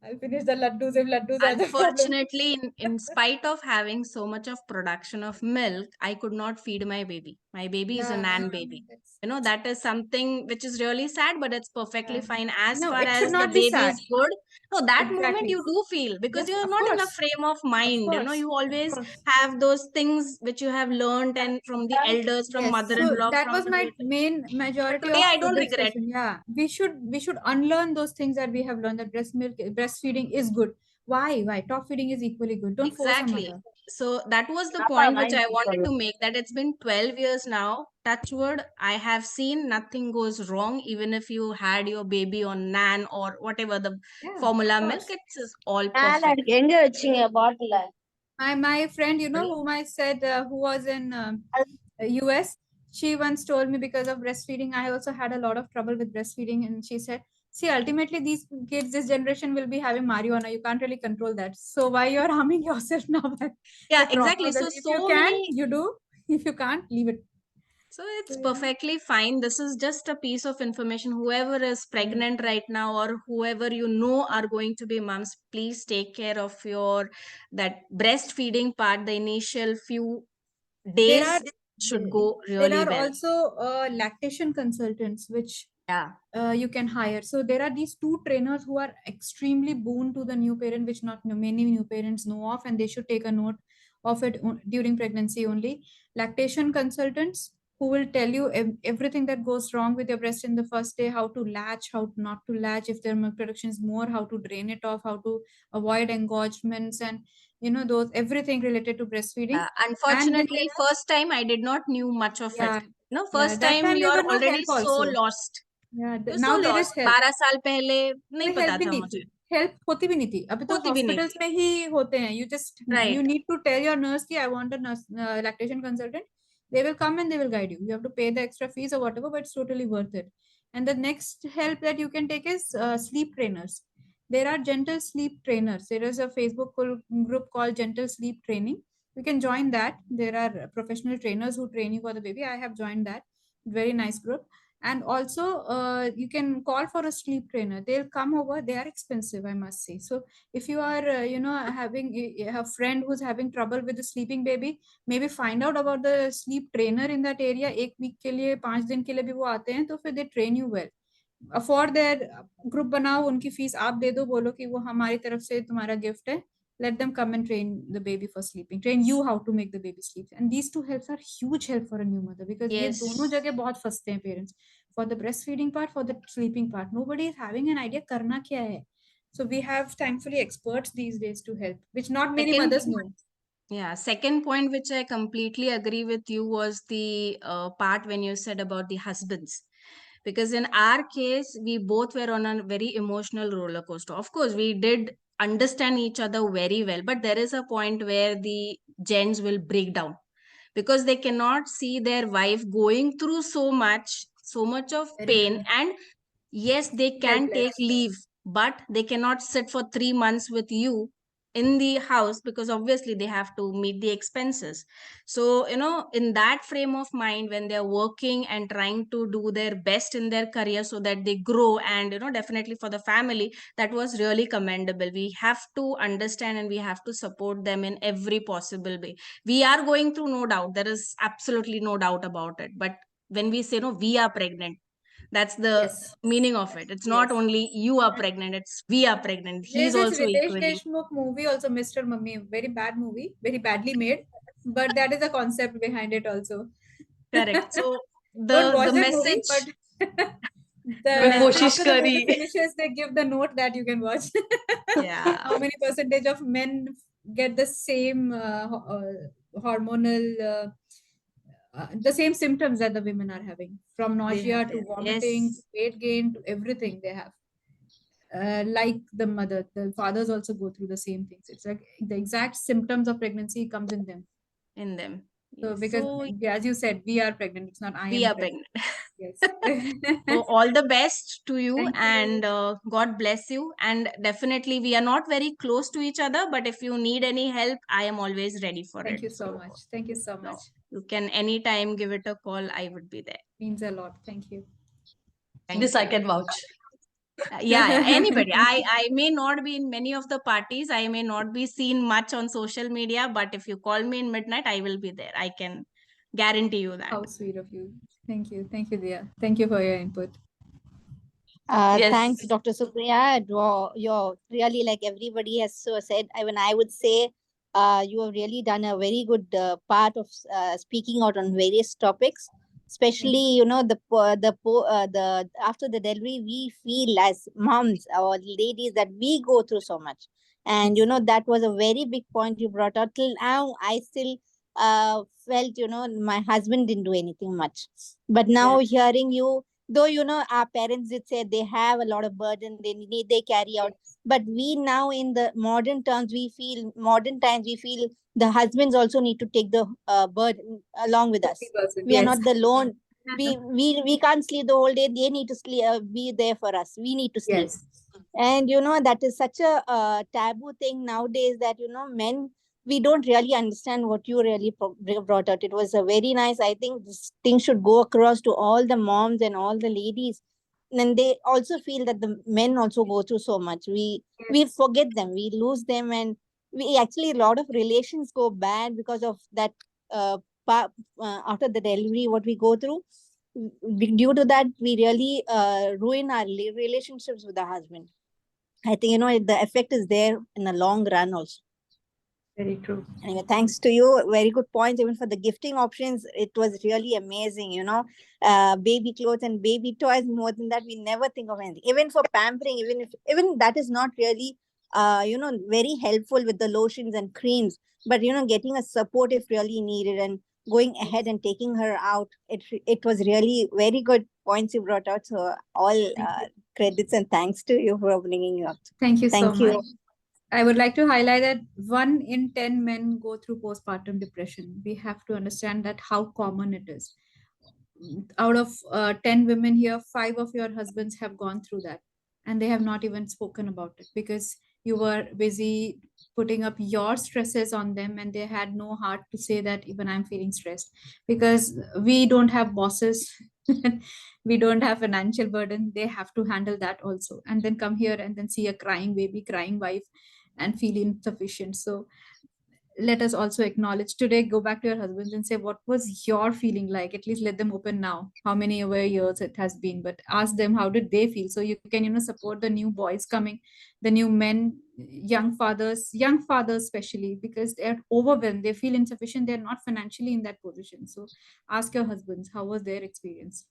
I'll finish the laddus if laddus are the problem. Unfortunately, in spite of having so much of production of milk, I could not feed my baby. My baby is a nan baby. That is something which is really sad, but it's perfectly fine as far it should as the not be baby sad. is good. No, that moment Exactly. you do feel, because Yes, you're of not in a course. frame of mind. Of course. You always Of course. have those things which you have learned and from the elders, from Yes. mother-in-law. So that from was the my relatives. main majority But today I of don't the regret. discussion. Yeah, we should unlearn those things that we have learned, that breastfeeding is good. Why top feeding is equally good. Don't force a Exactly. mother. So that was the point which I wanted to make, that it's been 12 years now. Touch wood, I have seen nothing goes wrong, even if you had your baby on nan or whatever the formula milk, it's just all perfect. My friend, whom I said who was in US, she once told me, because of breastfeeding, I also had a lot of trouble with breastfeeding, and she said, see, ultimately these kids, this generation will be having marijuana. You can't really control that. So why you're harming yourself now? Yeah, exactly. So if you can, you do. If you can't, leave it. So it's Yeah. perfectly fine. This is just a piece of information. Whoever is pregnant right now, or whoever you know are going to be moms, please take care of your that breastfeeding part. The initial few There days are should go there really are well. also lactation consultants which Yeah. you can hire. So there are these two trainers who are extremely boon to the new parent, which not many new parents know of, and they should take a note of it during pregnancy only. Lactation consultants who will tell you everything that goes wrong with your breast in the first day, how to latch, how not to latch, if their milk production is more, how to drain it off, how to avoid engagements, and those everything related to breastfeeding. And then Unfortunately, first time I did not knew much of yeah, it. No, yeah, first that time time you there are were no already help so also. lost. Yeah, You're now so there lost. is help. 12 साल पहले नहीं कोई पता help भी था नहीं मुझे. थी, help होती भी नहीं थी. अभी तो होती भी नहीं hospitals थी. में ही होते हैं. You Right. need to tell your nurse कि I want a nurse, lactation consultant. They will come and they will guide you. You have to pay the extra fees or whatever, but it's totally worth it. And the next help that you can take is sleep trainers. There are gentle sleep trainers. There is a Facebook group called Gentle Sleep Training. You can join that. There are professional trainers who train you for the baby. I have joined that. Very nice group. And also you can call for a sleep trainer. They'll come over. They are expensive, I must say. So if you are having a friend who's having trouble with the sleeping baby, maybe find out about the sleep trainer in that area. एक week के लिए 5 दिन के लिए भी वो आते हैं, तो फिर they train you well. Afford their group बनाओ, उनकी फीस आप दे दो, बोलो कि वो हमारी तरफ से तुम्हारा गिफ्ट है. Let them come and train the baby for sleeping, train you how to make the baby sleep. And these two helps are huge help for a new mother, because ये Yes. दोनों जगह बहुत फंसते हैं parents, for the breastfeeding part, for the sleeping part. Nobody is having an idea करना क्या है. So we have thankfully experts these days to help, which not many Second, mothers know. yeah, second point which I completely agree with you was the part when you said about the husbands. Because in our case, we both were on a very emotional roller coaster. Of course, we did understand each other very well, but there is a point where the gents will break down because they cannot see their wife going through so much of Very pain. true. And yes, they can take Helpless. leave, but they cannot sit for 3 months with you in the house because obviously they have to meet the expenses. So in that frame of mind, when they're working and trying to do their best in their career so that they grow, and definitely for the family, that was really commendable. We have to understand and we have to support them in every possible way. We are going through, no doubt, there is absolutely no doubt about it. But when we say no, we are pregnant, that's the Yes. meaning of it. It's not Yes. only you are pregnant, it's we are pregnant. He's There's this also Ritesh equally. Deshmukh movie also, Mr. Mummy. Very bad movie, very badly made, but that is the concept behind it also. Correct. So Don't watch the that movie, message, but मैं कोशिश after the movie करी. finishes, they give the note that you can watch. yeah, How many percentage of men get the same hormonal the same symptoms that the women are having, from they nausea have to that. vomiting to Yes. weight gain to everything they have. Like the mother, the fathers also go through the same things. It's like the exact symptoms of pregnancy comes in them. In them. So Yes. because So as you said, we are pregnant. It's not I we am are pregnant. pregnant. Yes. So all the best to you. Thank you. And God bless you. And definitely we are not very close to each other, but if you need any help, I am always ready for Thank it. you so much. Thank you so much. You can anytime give it a call. I would be there. Means a lot. Thank you. Thank This I you. can vouch. Yeah, anybody. I may not be in many of the parties, I may not be seen much on social media, but if you call me in midnight, I will be there. I can guarantee you that. How sweet of you. Thank you. Thank you, Dia. Thank you for your input. Yes. Thanks, Dr. Supriya. You're really, like everybody has so said. I would say, you have really done a very good part of speaking out on various topics. Especially, the after the delivery, we feel as moms or ladies that we go through so much, and that was a very big point you brought out. Till now, I still felt my husband didn't do anything much, but now hearing you, though our parents did say they have a lot of burden they carry out, but we now in the modern times we feel the husbands also need to take the burden along with us. 50%, We are yes. not the lone. We can't sleep the whole day. They need to sleep, be there for us. We need to sleep. Yes. And that is such a taboo thing nowadays, that men we don't really understand what you really brought out. It was a very nice. I think this thing should go across to all the moms and all the ladies. And they also feel that the men also go through so much. We forget them, we lose them, and we actually, a lot of relations go bad because of that. After the delivery, what we go through, due to that, we really ruin our relationships with the husband. I think, the effect is there in the long run also. Very true. Anyway, thanks to you. Very good points. Even for the gifting options, it was really amazing. Baby clothes and baby toys. More than that, we never think of anything. Even for pampering, even that is not really, very helpful with the lotions and creams. But getting a support if really needed, and going ahead and taking her out. It was really very good points you brought out. So all credits and thanks to you for bringing it up. Thank you so Thank you. much. I would like to highlight that 1 in 10 men go through postpartum depression. We have to understand that how common it is. Out of 10 women here, 5 of your husbands have gone through that, and they have not even spoken about it because you were busy putting up your stresses on them, and they had no heart to say that even I'm feeling stressed, because we don't have bosses. We don't have financial burden. They have to handle that also, and then come here and then see a crying baby, crying wife, and feel insufficient. So let us also acknowledge today, go back to your husbands and say, what was your feeling like? At least let them open now, how many over years it has been, but ask them how did they feel, so you can support the new boys coming, the new men, young fathers especially, because they're overwhelmed, they feel insufficient, they're not financially in that position. So ask your husbands how was their experience.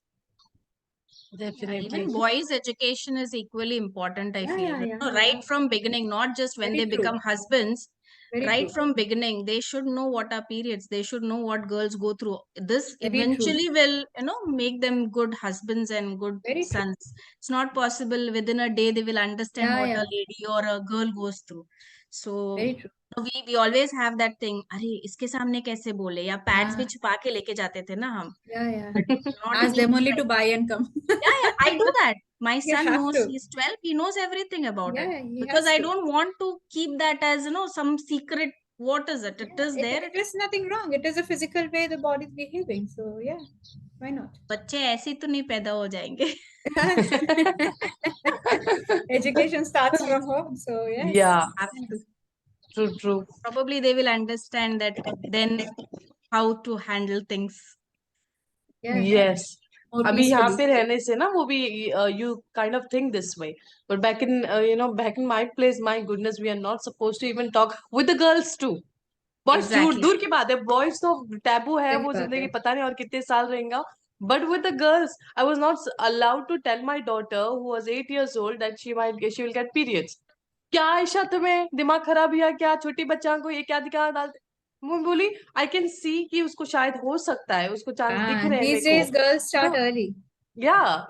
Definitely. Even boys' education is equally important, I feel. Yeah. Right from beginning, not just when Very they true. become husbands. Very Right true. from beginning, they should know what are periods. They should know what girls go through. This Very true. eventually will, make them good husbands and good Very true. sons. It's not possible within a day they will understand what a lady or a girl goes through. So Very true. we always have that thing. अरे इसके सामने कैसे बोले, या pads भी छुपा के लेके जाते थे ना हम. Yeah. But not Ask them these only to days. buy and come. Yeah, I do that. My You son have knows, to. he's 12, he knows everything about Yeah, it. he Because has I to. don't want to keep that as, some secret. What is it? It is there. It is nothing wrong. It is a physical way the body is behaving. So yeah, why not? बच्चे ऐसे तो नहीं पैदा हो जाएंगे. Education starts from home. So yes. Yeah, Have to. true. Probably they will understand that then how to handle things. Yeah. Yes. More अभी यहाँ पे peacefully. रहने से ना वो भी you kind of think this way, but back in back in my place, my goodness, we are not supposed to even talk with the girls too. बहुत Exactly. दूर की बात है, बॉयज तो टैबू है, सही वो बात जिंदगी है. पता नहीं और कितने साल रहेगा. But with the girls, I was not allowed to tell my daughter who was 8 years old that she will get periods. क्या आयशा तुम्हें दिमाग खराब है क्या, छोटी बच्चा को ये क्या दिखा डालते. मैं बोली I can see कि उसको शायद हो सकता है, उसको चांस दिख रहे हैं These मेरे days को. girls start तो early. yeah,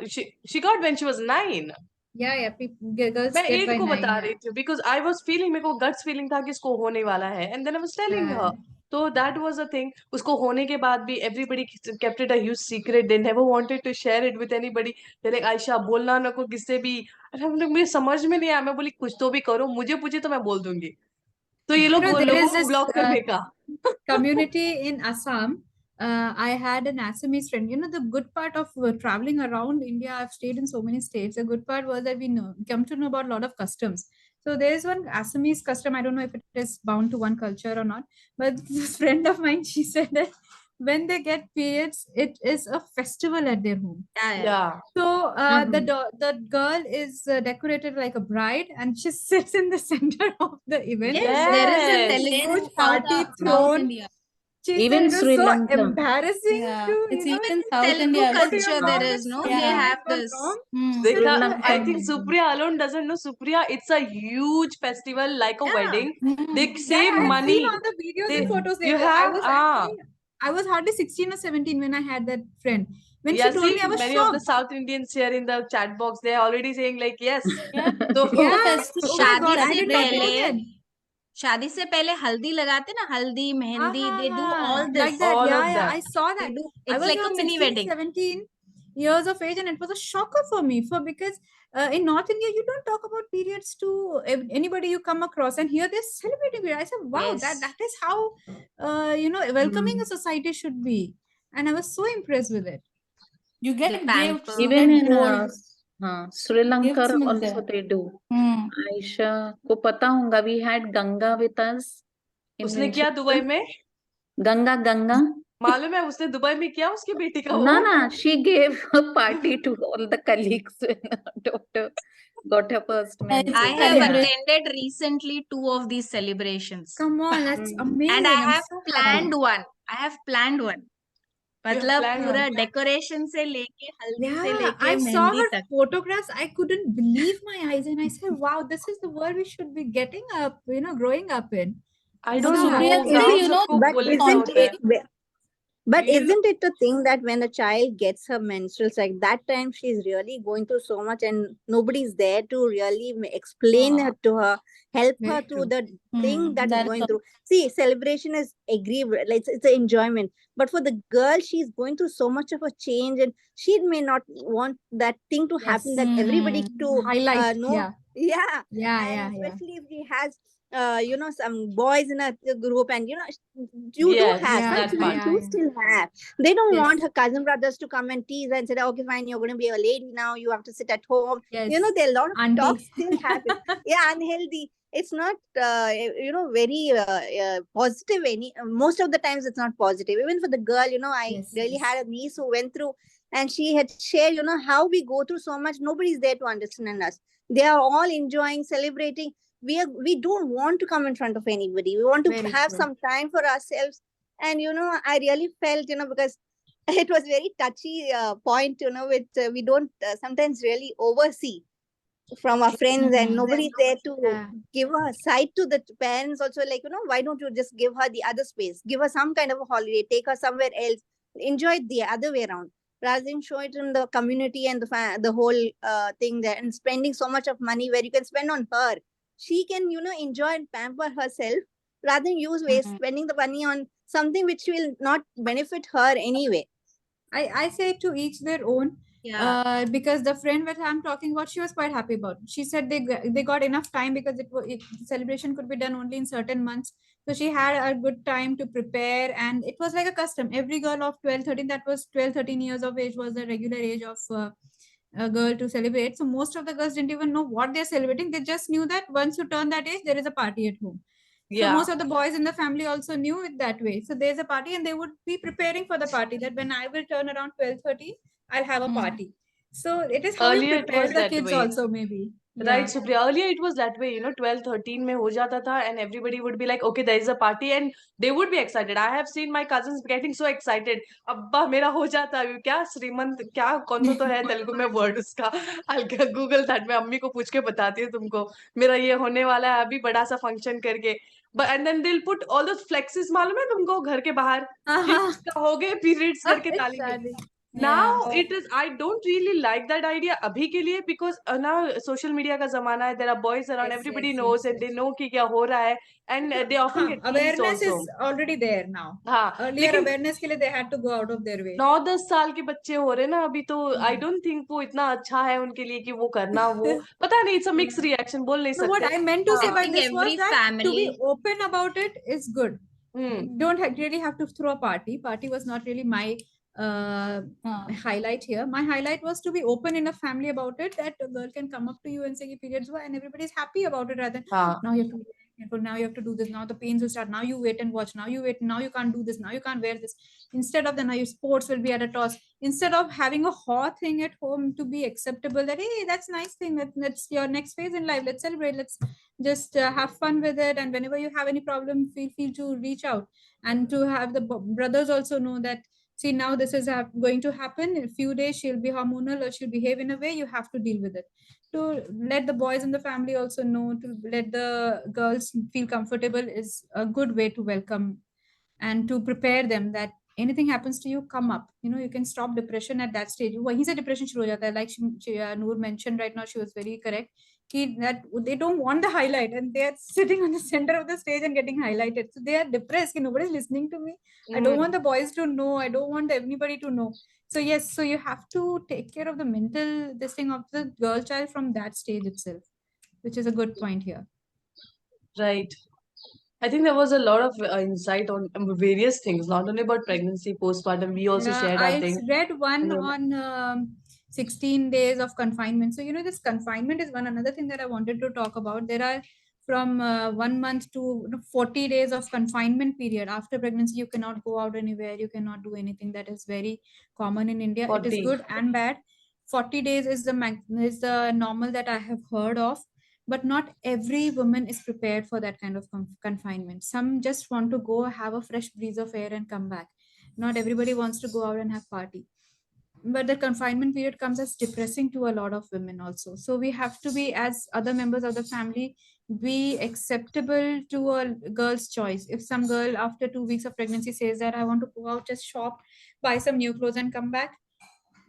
she got when she was 9. Yeah. Girls मैं get 8 by को 9. बता रही थी because I was feeling, मेरे को guts feeling था कि इसको होने वाला है, and then I was telling her. So that was a thing. उसको होने के बाद भी everybody kept it a huge secret. They never wanted to share it with anybody. They're like, Ayesha बोलना ना को किससे भी. अरे हम लोग, मुझे समझ में नहीं आया. मैं बोली कुछ तो भी करो, मुझे पूछे तो मैं बोल दूंगी. तो ये लोग there लोगों is को this ब्लॉक करने का. community in Assam. I had an Assamese friend. The good part of traveling around India, I've stayed in so many states. The good part was that we come to know about a lot of customs. So there is one Assamese custom. I don't know if it is bound to one culture or not. But this friend of mine, she said that when they get periods, it is a festival at their home. Yeah. So the girl is decorated like a bride, and she sits in the center of the event. Yes, there is a Yes. Telugu Huge party South thrown. India. She Even said it was Sri so Lanka. embarrassing to, It's you know, even South Telugu India. go to your culture there mom is, and no? say, They "Hi, have what's this. wrong?" Dekha, Sri I think Lanka. Supriya alone doesn't know. Supriya, it's a huge festival like a Yeah. wedding. They Yeah, save I have money. seen all the videos and photos You later. have I was hardly 16 or 17 when I had that friend. When yeah, she told see, me, I was many of the shocked. South Indians here in the chat box, they're already saying like yes. Yeah. So Yeah. Oh my शादी God, I से did not know पहले that. शादी से पहले हल्दी लगाते ना, हल्दी mehndi, they do all this. Like that. All Yeah, of yeah. that. I saw They that. do. I It's was like a around mini 16, wedding. 17. years of age, and it was a shocker for me because in North India you don't talk about periods to anybody you come across, and here they're celebrating it. I said, wow, Yes. that is how welcoming a society should be, and I was so impressed with it. You get The gifts, pamper. you Even get in gold. Sri Lanka Gifts milte also hain. they do. Hmm. Aisha को पता होगा, we had Ganga with us in उसने किया Dubai में? Ganga. मालूम है उसने Dubai में किया उसकी बेटी का No, वो? no, she gave a party to all the colleagues when her daughter got her first menses. I have Celebrate. attended recently 2 of these celebrations. Come on, that's amazing. And I I'm have so planned one. I have planned one. मतलब planned पूरा one. decoration से लेके हल्दी से Yeah, लेके I saw mehndi her तक. photographs. I couldn't believe my eyes, and I said, "Wow, this is the world we should be getting up, growing up in." I So, don't know Supriya, वो you गाँव know, सबको But बोले isn't होता है. it? But You know- isn't it a thing that when a child gets her menstrual cycle, that time she's really going through so much, and nobody's there to really explain it to her, help her very through true. the thing that is That's going a- through. See, celebration is agreeable, like it's an enjoyment. But for the girl, she's going through so much of a change, and she may not want that thing to happen, that everybody to Highlight, know. yeah, And yeah. especially if she has some boys in a group, and you do Yes, have Yeah, some that children part. do still have. They don't Yes. want her cousin brothers to come and tease and say, okay, fine, you're going to be a lady now, you have to sit at home. Yes. There are a lot of Auntie. talks still happen. Yeah, unhealthy. It's not very positive. Most of the times it's not positive. Even for the girl, I Yes, really yes. had a niece who went through, and she had shared, how we go through so much. Nobody's there to understand us. They are all enjoying, celebrating. We don't want to come in front of anybody. We want to Very have true. some time for ourselves. And I really felt, because it was very touchy point, which we don't sometimes really oversee from our friends, and nobody's there to Yeah. give a sight to the parents also, like, why don't you just give her the other space, give her some kind of a holiday, take her somewhere else, enjoy it the other way around, rather than show it in the community and the whole thing there, and spending so much of money where you can spend on her. She can enjoy and pamper herself, rather than spending the money on something which will not benefit her anyway. I say to each their own. Yeah. Because the friend that I'm talking about, she was quite happy about it. She said they got enough time because the celebration could be done only in certain months. So she had a good time to prepare, and it was like a custom. Every girl of 12, 13, that was 12, 13 years of age, was the regular age of a girl to celebrate. So most of the girls didn't even know what they're celebrating. They just knew that once you turn that age, there is a party at home. So Yeah. most of the boys in the family also knew it that way. So there's a party, and they would be preparing for the party, that when I will turn around 12, 13, I'll have a party. So it is how Earlier you it prepare was the that kids way. also, maybe. Right, Supriya. Earlier it was that way, 12, 13 में हो जाता था, and everybody would be like, okay, there is a party, and they would be excited. I have seen my cousins getting so excited. अब्बा मेरा हो जाता है क्या श्रीमंत क्या कौन सा तो है तेलुगु में word उसका. I'll Google that. मैं अम्मी को पूछ के बताती हूँ तुमको. मेरा ये होने वाला है अभी बड़ा सा function करके. But and then they'll put all those flexes मालूम है तुमको घर के बाहर कि इसका हो गए periods करके डालेंगे. Now it is, I don't really like that idea abhi ke liye, because now social media ka zamana hai, there are boys around, everybody knows and they know ki kya ho raha hai, and they often get teased awareness also. is already there now. हाँ, Earlier लेकिन awareness के लिए they had to go out of their way. 9-10 साल के बच्चे हो रहे ना अभी, तो I don't think वो इतना अच्छा है उनके लिए कि वो करना, वो पता नहीं, it's a mixed reaction, बोल नहीं So what सकते. I meant to say I by think this was every that to be family. open about it is good. Don't really have to throw a party. Party was not really my highlight here. My highlight was to be open in a family about it, that a girl can come up to you and say periods were, and everybody's happy about it, rather than now you have to be careful, now you have to do this, now the pains will start, now you wait and watch, now you wait, now you can't do this, now you can't wear this. Instead of now your sports will be at a toss. Instead of having a hot thing at home to be acceptable, that hey, that's nice thing, that's your next phase in life, let's celebrate, let's just have fun with it, and whenever you have any problem, feel to reach out, and to have the brothers also know that, see, now this is going to happen in a few days, she'll be hormonal or she'll behave in a way, you have to deal with it. To let the boys in the family also know, to let the girls feel comfortable, is a good way to welcome and to prepare them that anything happens to you, come up. You can stop depression at that stage. Wahi se depression shuru ho jata hai. Like Noor mentioned right now, she was very correct. That they don't want the highlight, and they are sitting on the center of the stage and getting highlighted. So they are depressed. Nobody's listening to me. I don't want the boys to know. I don't want anybody to know. So yes, so you have to take care of the mental this thing of the girl child from that stage itself, which is a good point here. Right. I think there was a lot of insight on various things, not only about pregnancy, postpartum. We also shared our I thing. read one And, on 16 days of confinement. So, this confinement is one another thing that I wanted to talk about. There are from 1 month to 40 days of confinement period. After pregnancy, you cannot go out anywhere. You cannot do anything. That is very common in India. It is 40. good and bad. 40 days is the normal that I have heard of. But not every woman is prepared for that kind of confinement. Some just want to go have a fresh breeze of air and come back. Not everybody wants to go out and have party, but the confinement period comes as depressing to a lot of women also. So we have to be, as other members of the family, be acceptable to a girl's choice. If some girl after 2 weeks of pregnancy says that I want to go out, just shop, buy some new clothes and come back,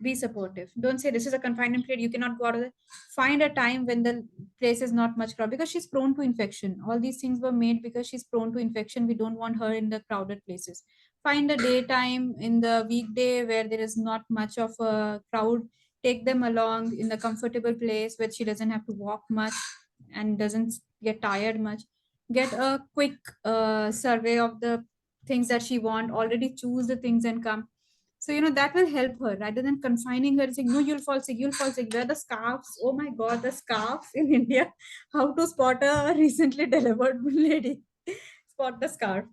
be supportive. Don't say this is a confinement period, you cannot go out of it. Find a time when the place is not much crowded, because she's prone to infection. All these things were made because she's prone to infection. We don't want her in the crowded places. Find a daytime in the weekday where there is not much of a crowd. Take them along in the comfortable place where she doesn't have to walk much and doesn't get tired much. Get a quick survey of the things that she want, already choose the things and come. So, that will help her rather than confining her and saying, no, you'll fall sick, you'll fall sick. Where the scarves? Oh my God, the scarves in India. How to spot a recently delivered lady. Spot the scarf.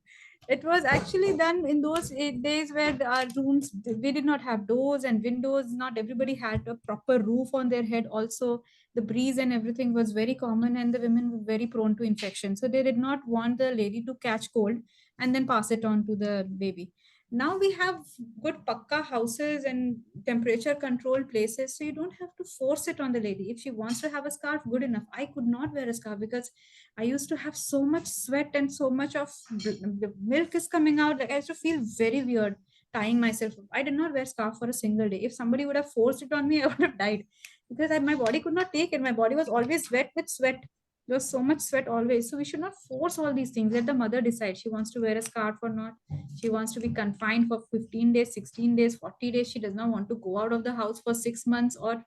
It was actually done in those days where our rooms, we did not have doors and windows. Not everybody had a proper roof on their head. Also, the breeze and everything was very common, and the women were very prone to infection. So they did not want the lady to catch cold and then pass it on to the baby. Now we have good pakka houses and temperature controlled places, so you don't have to force it on the lady. If she wants to have a scarf, good enough. I could not wear a scarf because I used to have so much sweat and so much of the milk is coming out. Like, I used to feel very weird tying myself up. I did not wear scarf for a single day. If somebody would have forced it on me, I would have died, because my body could not take it. My body was always wet with sweat. There was so much sweat always. So we should not force all these things. Let the mother decide she wants to wear a scarf or not. She wants to be confined for 15 days, 16 days, 40 days. She does not want to go out of the house for 6 months, or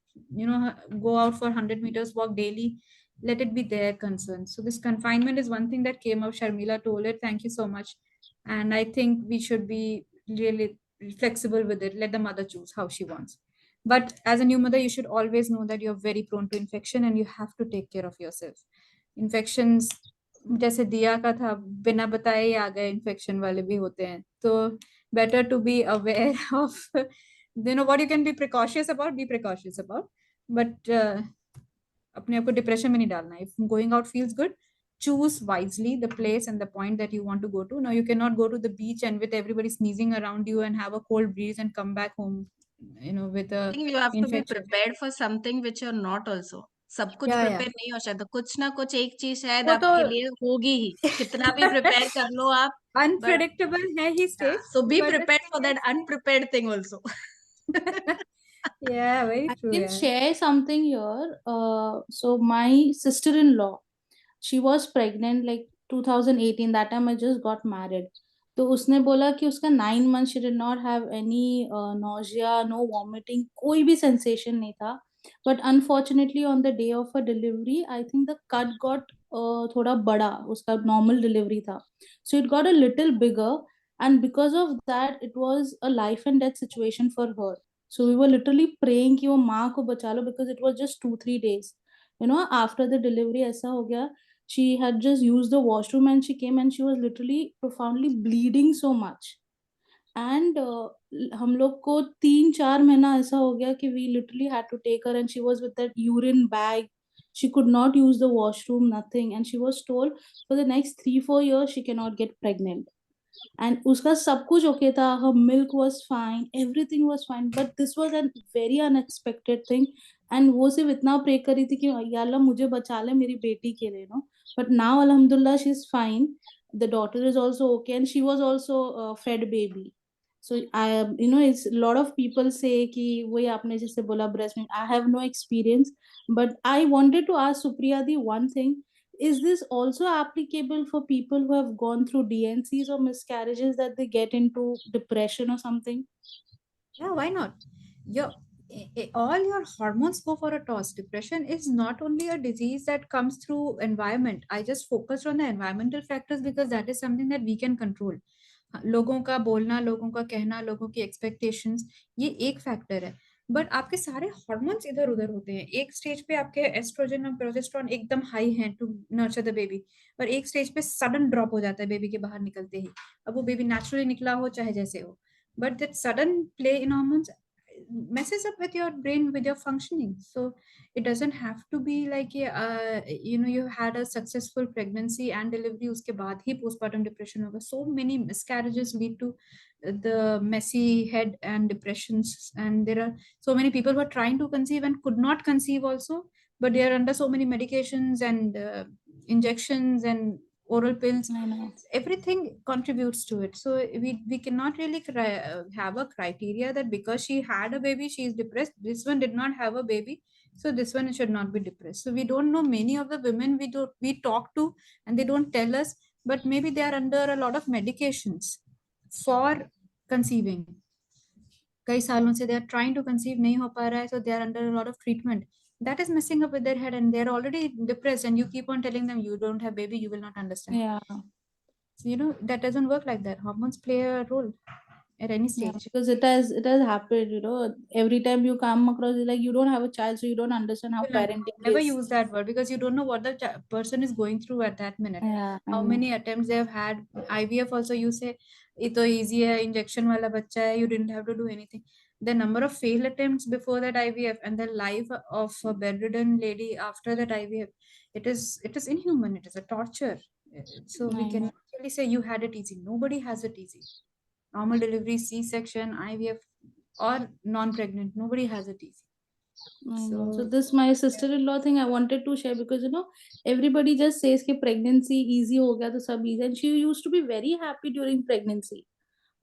go out for 100 meters walk daily. Let it be their concern. So this confinement is one thing that came up. Sharmila told it. Thank you so much. And I think we should be really flexible with it. Let the mother choose how she wants. But as a new mother, you should always know that you're very prone to infection and you have to take care of yourself. Infections, जैसे दिया का था, बिना बताए ही आ गए infection वाले भी होते हैं. तो better to be aware of what you can be precautious about, but अपने आप को डिप्रेशन में नहीं डालना. If going out feels good, choose wisely the place and the point that you want to go to. Now you cannot go to the beach and with everybody sneezing around you and have a cold breeze and come back home with a I think you have to be infection. prepared for something which you're not also. सब कुछ Yeah, prepare नहीं हो सकता. कुछ ना कुछ एक चीज शायद वो तो आपके लिए होगी ही. कितना भी प्रिपेयर कर लो आप, but unpredictable है ही state. so be but the prepared for thing that is that- unprepared thing also. yeah, very I true. can Yeah. share something here. So my sister-in-law, she was pregnant like 2018. That time I just got married. तो उसने बोला कि उसका 9 months she did not have any nausea, no vomiting, कोई भी sensation नहीं था. But unfortunately on the day of her delivery, I think the cut got थोड़ा बड़ा, उसका normal delivery था. So it got a little bigger, and because of that, it was a life and death situation for her. So we were literally praying कि वो माँ को बचा लो, because it was just 2-3 days. After the delivery ऐसा हो गया, she had just used the washroom and she came and she was literally profoundly bleeding so much. And हम लोग को 3-4 महीना ऐसा हो गया कि we literally had to take her, and she was with that urine bag. She could not use the washroom, nothing. And she was told for the next 3-4 years she cannot get pregnant. And uska sab kuch okay tha, her milk was fine, everything was fine, but this was a very unexpected thing. And वो सिर्फ इतना pray करी थी कि या अल्लाह मुझे बचा ले मेरी बेटी के लिए, but now alhamdulillah she's fine. The daughter is also okay, and she was also fed baby. So I it's a lot of people say कि वही आपने जैसे बोला breast milk. I have no experience, but I wanted to ask Supriya the one thing: is this also applicable for people who have gone through DNCs or miscarriages, that they get into depression or something? Yeah, why not? Your all your hormones go for a toss. Depression is not only a disease that comes through environment. I just focused on the environmental factors because that is something that we can control. लोगों का बोलना, लोगों का कहना, लोगों की expectations, ये एक फैक्टर है. बट आपके सारे हार्मोन्स इधर उधर होते हैं. एक स्टेज पे आपके एस्ट्रोजन और प्रोजेस्टेरोन एकदम हाई हैं टू नर्चर द बेबी, पर एक स्टेज पे सडन ड्रॉप हो जाता है बेबी के बाहर निकलते ही. अब वो बेबी नेचुरली निकला हो चाहे जैसे हो, but that sudden play in hormones messes up with your brain, with your functioning. So it doesn't have to be like you had a successful pregnancy and delivery, uske baad hi postpartum depression hoga. So many miscarriages lead to the messy head and depressions, and there are so many people who are trying to conceive and could not conceive also, but they are under so many medications and injections and oral pills. I know. Everything contributes to it. So we cannot really have a criteria that because she had a baby she is depressed, this one did not have a baby, so this one should not be depressed. So we don't know many of the women we talk to, and they don't tell us, but maybe they are under a lot of medications for conceiving. कई सालों से they are trying to conceive, नहीं हो पा रहा है, so they are under a lot of treatment. That is messing up with their head, and they are already depressed, and you keep on telling them you don't have baby, you will not understand. Yeah. So, that doesn't work like that. Hormones play a role at any Yeah, stage. because it has happened, every time you come across it, like you don't have a child, so you don't understand how parenting Never is. use that word because you don't know what the person is going through at that minute. Yeah, I How know. many attempts they have had. IVF also, you say it so easy hai, injection wala bachcha hai, you didn't have to do anything. The number of failed attempts before that IVF and the life of a bedridden lady after that IVF, it is inhuman. It is a torture. So we I cannot know. really say you had it easy. Nobody has it easy. Normal delivery, C-section, IVF, or non-pregnant, nobody has it easy. I know. So this my sister-in-law thing I wanted to share because everybody just says कि pregnancy easy हो गया तो सब easy, and she used to be very happy during pregnancy.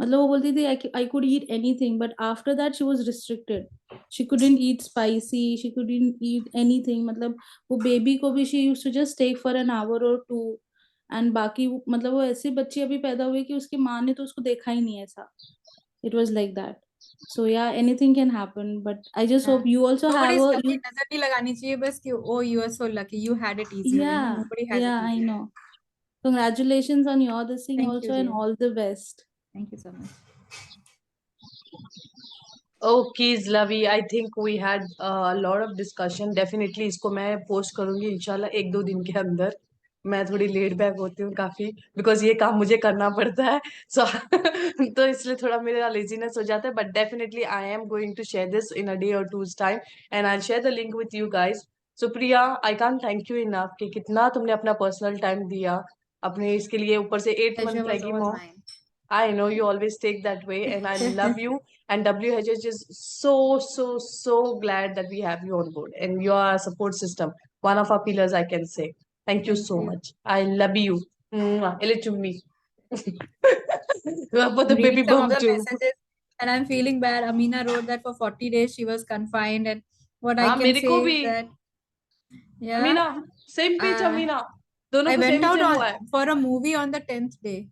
मतलब वो बोलती थी I could eat anything, but after that she was restricted. She couldn't eat spicy, she couldn't eat anything. मतलब वो baby को भी she used to just take for an hour or two, and बाकी मतलब वो ऐसी बच्ची अभी पैदा हुई कि उसकी माँ ने तो उसको देखा ही नहीं ऐसा. It was like that. So yeah, anything can happen, but I just hope you also have Nobody's a lucky. नजर नहीं लगानी चाहिए बस कि oh you are so lucky, you had it easy. yeah, Nobody has yeah, it I easy. know. Congratulations on your this thing Thank also, you, and dear. all the best. Thank you so much. Okay, Zlavi, I think we had a lot of discussion. Definitely इसको मैं post करूंगी इंशाल्लाह 1-2 दिन के अंदर. मैं थोड़ी late back होती हूँ काफी बिकॉज ये काम मुझे करना पड़ता है सो तो इसलिए थोड़ा मेरा लेजीनेस हो जाता है but definitely I am going to share this in a day और two's time and I share the link with you guys. Supriya, I can't thank you enough कि कितना तुमने अपना पर्सनल टाइम दिया अपने इसके लिए. ऊपर से 8 Pleasure month was रहेगी all mom. mine. I know you always take that way, and I love you. And WHH is so glad that we have you on board, and you are a support system, one of our pillars, I can say. Thank you so much. I love you. Mwah. To me. For the I'm reading baby some of bump the too. messages, and I'm feeling bad. Amina wrote that for 40 days she was confined, and what I हाँ can मेरे say को is भी. that Amina yeah, same page. Amina दोनों I को went same out same हुआ है. for a movie on the 10th day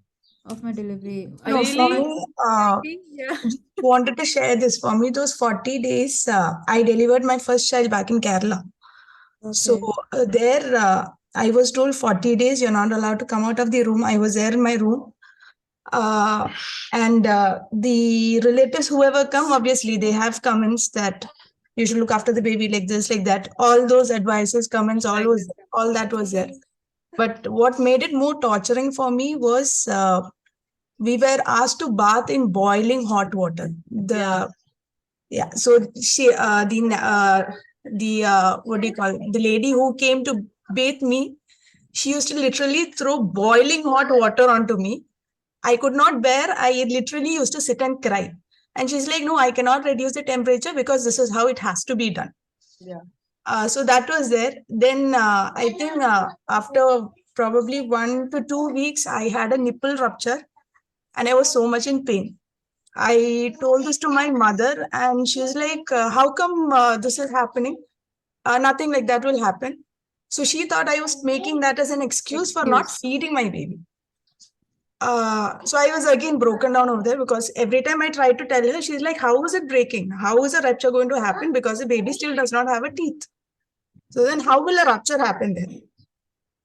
of my delivery. No, for Really? me, Yeah. wanted to share this. For me, those 40 days, I delivered my first child back in Kerala. So Okay. there, I was told 40 days, you're not allowed to come out of the room. I was there in my room. And the relatives, whoever come, obviously, they have comments that you should look after the baby like this, like that. All those advices, comments, all that was there. But what made it more torturing for me was we were asked to bath in boiling hot water. So she, what do you call it? The lady who came to bathe me, she used to literally throw boiling hot water onto me. I could not bear. I literally used to sit and cry. And she's like, no, I cannot reduce the temperature because this is how it has to be done. Yeah. So that was there. Then I think after probably 1 to 2 weeks, I had a nipple rupture and I was so much in pain. I told this to my mother and she's like, how come this is happening? Nothing like that will happen. So she thought I was making that as an excuse for not feeding my baby. So I was again broken down over there because every time I tried to tell her, she's like, how is it breaking? How is a rupture going to happen? Because the baby still does not have a teeth. So then how will a rupture happen then?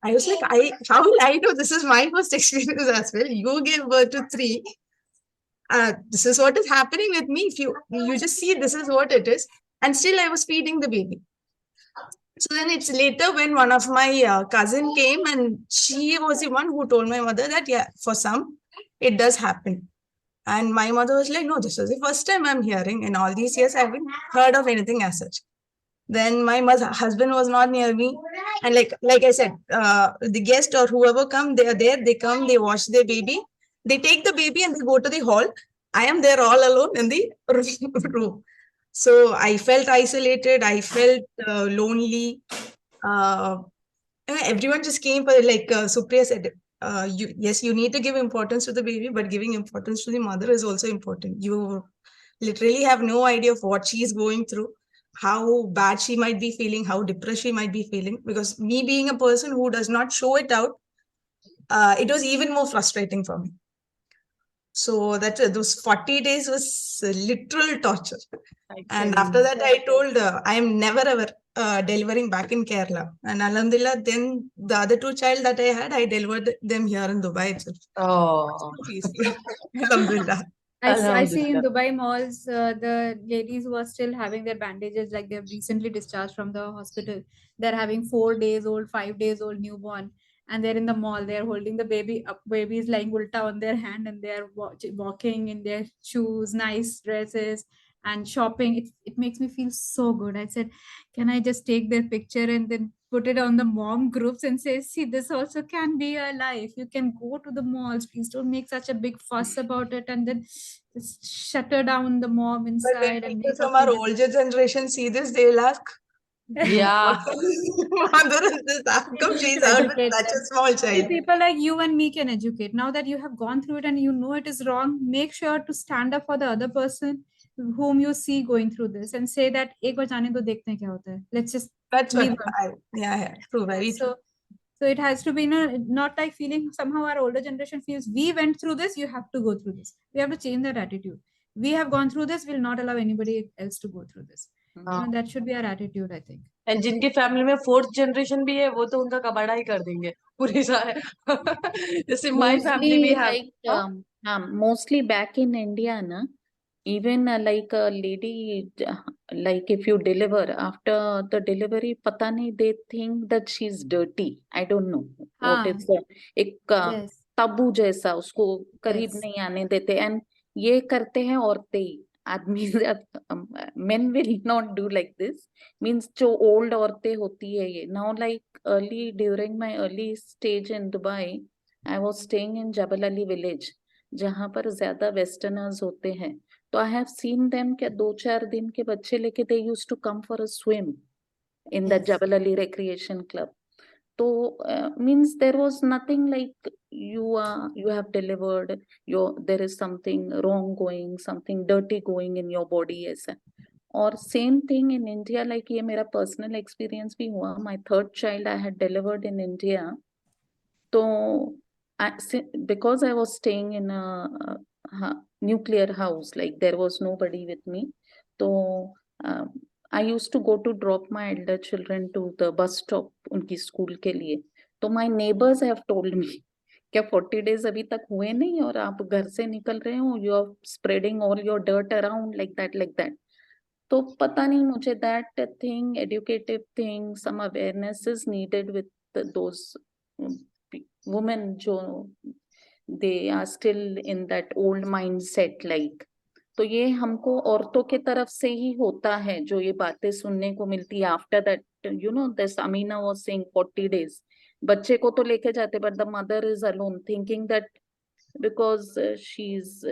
I was like, how will I know? This is my first experience as well. You gave birth to 3. This is what is happening with me. If you just see, this is what it is. And still I was feeding the baby. So then it's later when one of my cousin came and she was the one who told my mother that, yeah, for some, it does happen. And my mother was like, no, this is the first time I'm hearing. In all these years, I haven't heard of anything as such. Then my husband was not near me. And like I said, the guest or whoever come, they are there. They come, they watch their baby. They take the baby and they go to the hall. I am there all alone in the room. So I felt isolated. I felt lonely. Everyone just came for, like Supriya said, yes, you need to give importance to the baby, but giving importance to the mother is also important. You literally have no idea of what she's going through, how bad she might be feeling, how depressed she might be feeling. Because me being a person who does not show it out, it was even more frustrating for me. So that those 40 days was literal torture. And after that, I told I am never ever delivering back in Kerala. And Alhamdulillah, then the other 2 child that I had, I delivered them here in Dubai itself. Oh, So peaceful. Alhamdulillah. I see in Alhamdulillah. Dubai malls, the ladies who are still having their bandages, like they've recently discharged from the hospital. They're having 4 days old, 5 days old newborn, and they're in the mall. They're holding the baby up. Baby is lying ulta on their hand, and they're walking in their shoes, nice dresses, and shopping. It makes me feel so good. I said, can I just take their picture and then put it on the mom groups and say, see, this also can be a life. You can go to the malls. Please don't make such a big fuss about it, and then just shutter down the mom But when inside and people make her from our feel older generation see this, they'll ask, Yeah. mother is this, how come she's out with educate such them. a small See, child? people like you and me can educate. Now that you have gone through it and you know it is wrong, make sure to stand up for the other person whom you see going through this and say that एक बार जाने दो देखते हैं क्या होता है. Let's just That's what leave her. yeah, true, very true. So it has to be not like feeling somehow our older generation feels we went through this, you have to go through this. We have to change that attitude. We have gone through this, we'll not allow anybody else to go through this. That should be our attitude, I think. And जिनकी family में 4th generation भी है, वो तो उनका कबाड़ा ही कर देंगे पूरी सारे. जैसे my family we have. Mostly back in India, na, even like a lady, like if you deliver, after the delivery, pata nahi, they think that she's dirty. I don't know what it's एक Yes. tabu जैसा, उसको करीब Yes. नहीं आने देते. And ये करते हैं औरतें ही. आदमी men will not do like this. Means जो old औरतें होती है ये. Now like during my early stage in Dubai, I was staying in Jabal Ali village, जहाँ पर ज्यादा westerners होते हैं. तो I have seen them कि 2-4 दिन के बच्चे लेके they used to come for a swim in the Jabal Ali Recreation Club. So means there was nothing like you have delivered, there is something wrong going, something dirty going in your body ऐसा. और same thing in India, like ये मेरा personal experience भी हुआ. My 3rd child I had delivered in India. So because I was staying in a nuclear house, like there was nobody with me. So I used to go to drop my elder children to the bus stop उनकी school के लिए. तो my neighbors have told me क्या 40 days अभी तक हुए नहीं और आप घर से निकल रहे हो, you are spreading all your dirt around like that. तो पता नहीं मुझे that thing, educative thing, some awareness is needed with those women जो they are still in that old mindset like. तो ये हमको औरतों के तरफ से ही होता है जो ये बातें सुनने को मिलती है. After that, you know, this Amina was saying 40 days. बच्चे को तो लेके जाते, but the mother is alone thinking that because she's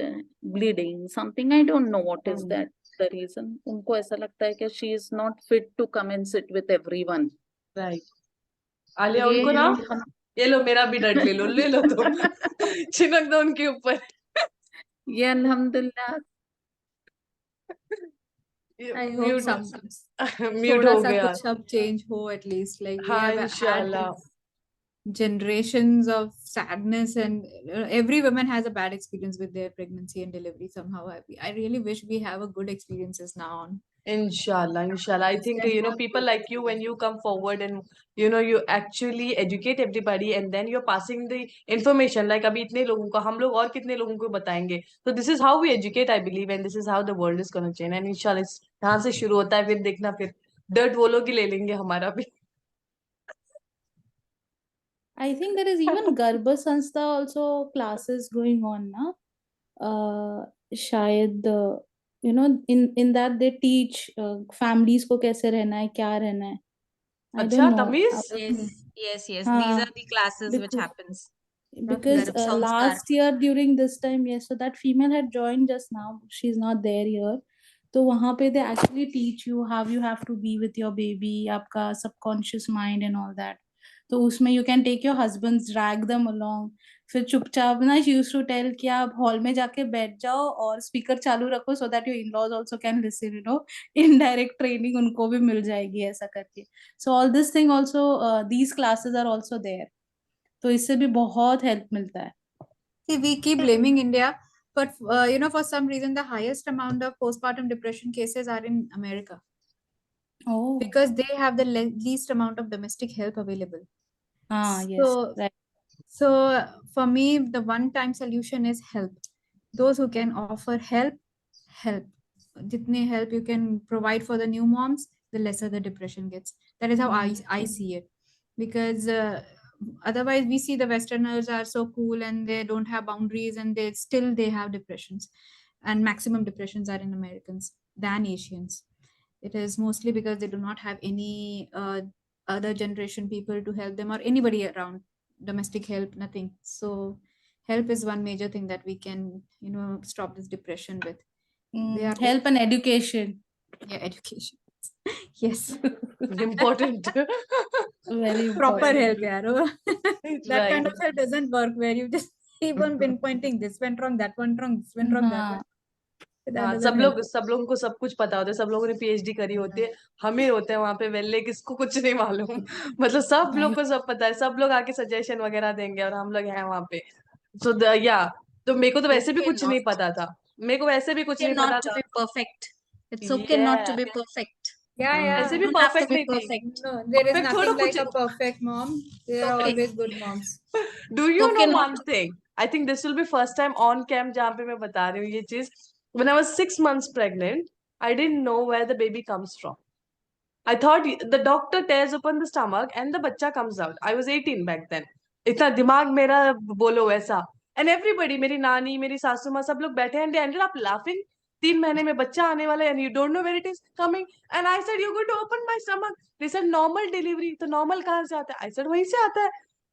bleeding something, I don't know what is that the reason. उनको ऐसा लगता है कि she is not fit to come and sit with everyone. Right. Alia उनको ना, ये लो मेरा भी डंड ले लो तुम. चिपक दो उनके ऊपर. ये अल्हम्दुलिल्लाह. I hope some म्यूट हो गया. कुछ अब change हो at least, like we हाँ have had इंशाल्लाह. this generations of sadness, and every woman has a bad experience with their pregnancy and delivery somehow. I really wish we have a good experiences now on. Inshallah, inshallah. I think, people like you, when you come forward and, you actually educate everybody and then you're passing the information. Like अभी इतने लोगों को, हम लोग और कितने लोगों को बताएंगे. So this is how we educate, I believe, and this is how the world is gonna change. And inshallah, यहाँ से शुरू होता है, फिर देखना, फिर dirt वो लोग ही ले लेंगे हमारा भी. I think there is even Garbha Sanstha also classes going on, na? शायद in that they teach families को कैसे रहना है, क्या रहना है. I अच्छा, don't know. तमीज? Yes. These हाँ, are the classes which because happens. because Garb Sanskar. last year during this time, yes, so that female had joined just now. She's not there here. तो वहाँ पे they actually teach you how you have to be with your baby, आपका subconscious mind and all that. तो उसमें you can take your husbands, drag them along. फिर चुपचाप ना she used to tell कि आप हॉल में जाके बैठ जाओ और स्पीकर चालू रखो so that your in-laws also can listen, indirect training उनको भी मिल जाएगी ऐसा करके. So all this thing also, these classes are also there. तो इससे भी बहुत हेल्प मिलता है. See, we keep blaming India, but for some reason the highest amount of postpartum depression cases are in America. Oh. Because they have the least amount of domestic help available. Yes, right. So for me, the one-time solution is help. Those who can offer help. Jitne help you can provide for the new moms, the lesser the depression gets. That is how I see it. Because otherwise we see the Westerners are so cool and they don't have boundaries and they have depressions. And maximum depressions are in Americans than Asians. It is mostly because they do not have any other generation people to help them or anybody around. Domestic help, nothing. So help is one major thing that we can, stop this depression with. Help and education. Yeah, education. Yes. Important. Very Proper important. help, yeah. That kind of help doesn't work where you just keep on pinpointing this went wrong, that went wrong, this went wrong, that went. हाँ, सब लोगों को सब कुछ पता होता है, सब लोगों ने पीएचडी करी होती है, हम ही होते हैं वहां पे वेल्ले, किसको कुछ नहीं मालूम. मतलब सब लोग को सब पता है, सब लोग आके सजेशन वगैरह देंगे और हम लोग हैं वहां पे. सो तो मेरे को तो वैसे भी कुछ नहीं पता था, मेरे को वैसे भी कुछ नहीं पता था. Perfect. It's okay not to be perfect. Yeah. ऐसे भी You don't have to perfect be नहीं थी. perfect. No, there is Perfect nothing थोड़ा like कुछ. a perfect mom. There are Okay. always good moms. Do you know Okay, one thing? I think this will be first time on cam जहाँ पे मैं बता रही हूँ ये चीज. When I was 6 months pregnant, I didn't know where the baby comes from. I thought the doctor tears open the stomach and the बच्चा comes out. I was 18 back then. इतना दिमाग मेरा बोलो वैसा. And everybody, मेरी नानी, मेरी सासू माँ, सब लोग बैठे and they ended up laughing. 3 महीने में बच्चा आने वाला है and you don't know where it is coming. And I said, you're going to open my stomach. They said, normal delivery. तो normal कहाँ से आता है? I said, वहीं से आता है.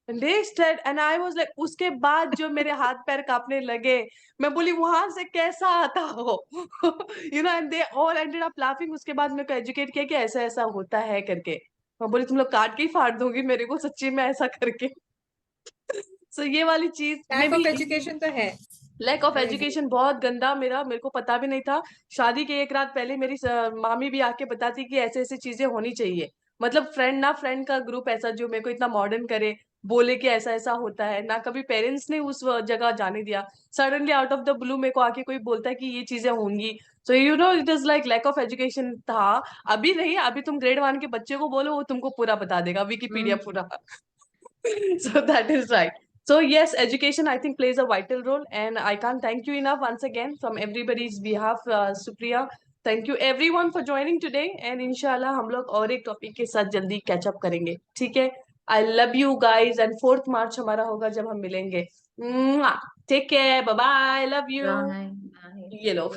And they said, and I was like, उसके बाद जो मेरे हाथ पैर कांपने लगे, मैं बोली वहां से कैसा आता हो. And they all ended up laughing. उसके बाद मेरे को एजुकेट किया कि ऐसा ऐसा होता है करके. मैं बोली तुम लोग काट के ही फाड़ दोगी मेरे को सच्ची में ऐसा करके. So ये वाली चीज Lack of education तो है. लैक ऑफ एजुकेशन बहुत गंदा. मेरे को पता भी नहीं था. शादी के एक रात पहले मेरी मामी भी आके बताती कि ऐसे ऐसे चीजें होनी चाहिए. मतलब फ्रेंड का ग्रुप ऐसा जो मेरे को इतना मॉडर्न करे, बोले कि ऐसा ऐसा होता है ना. कभी पेरेंट्स ने उस जगह जाने दिया. Suddenly out of the blue मेरे को आके कोई बोलता है कि ये चीजें होंगी. So it is like lack of education था. अभी नहीं, अभी तुम ग्रेड 1 के बच्चे को बोलो वो तुमको पूरा बता देगा, विकिपीडिया पूरा. So that is right. So yes, education I think plays a vital role, and I can't thank you enough once again from everybody's behalf, Supriya. Thank you everyone for joining today, and inshallah हम लोग और एक topic के साथ जल्दी catch up करेंगे. ठीक है? I love you guys, and 4th March हमारा होगा जब हम मिलेंगे. Take care, bye bye, love you. Bye. ये लो.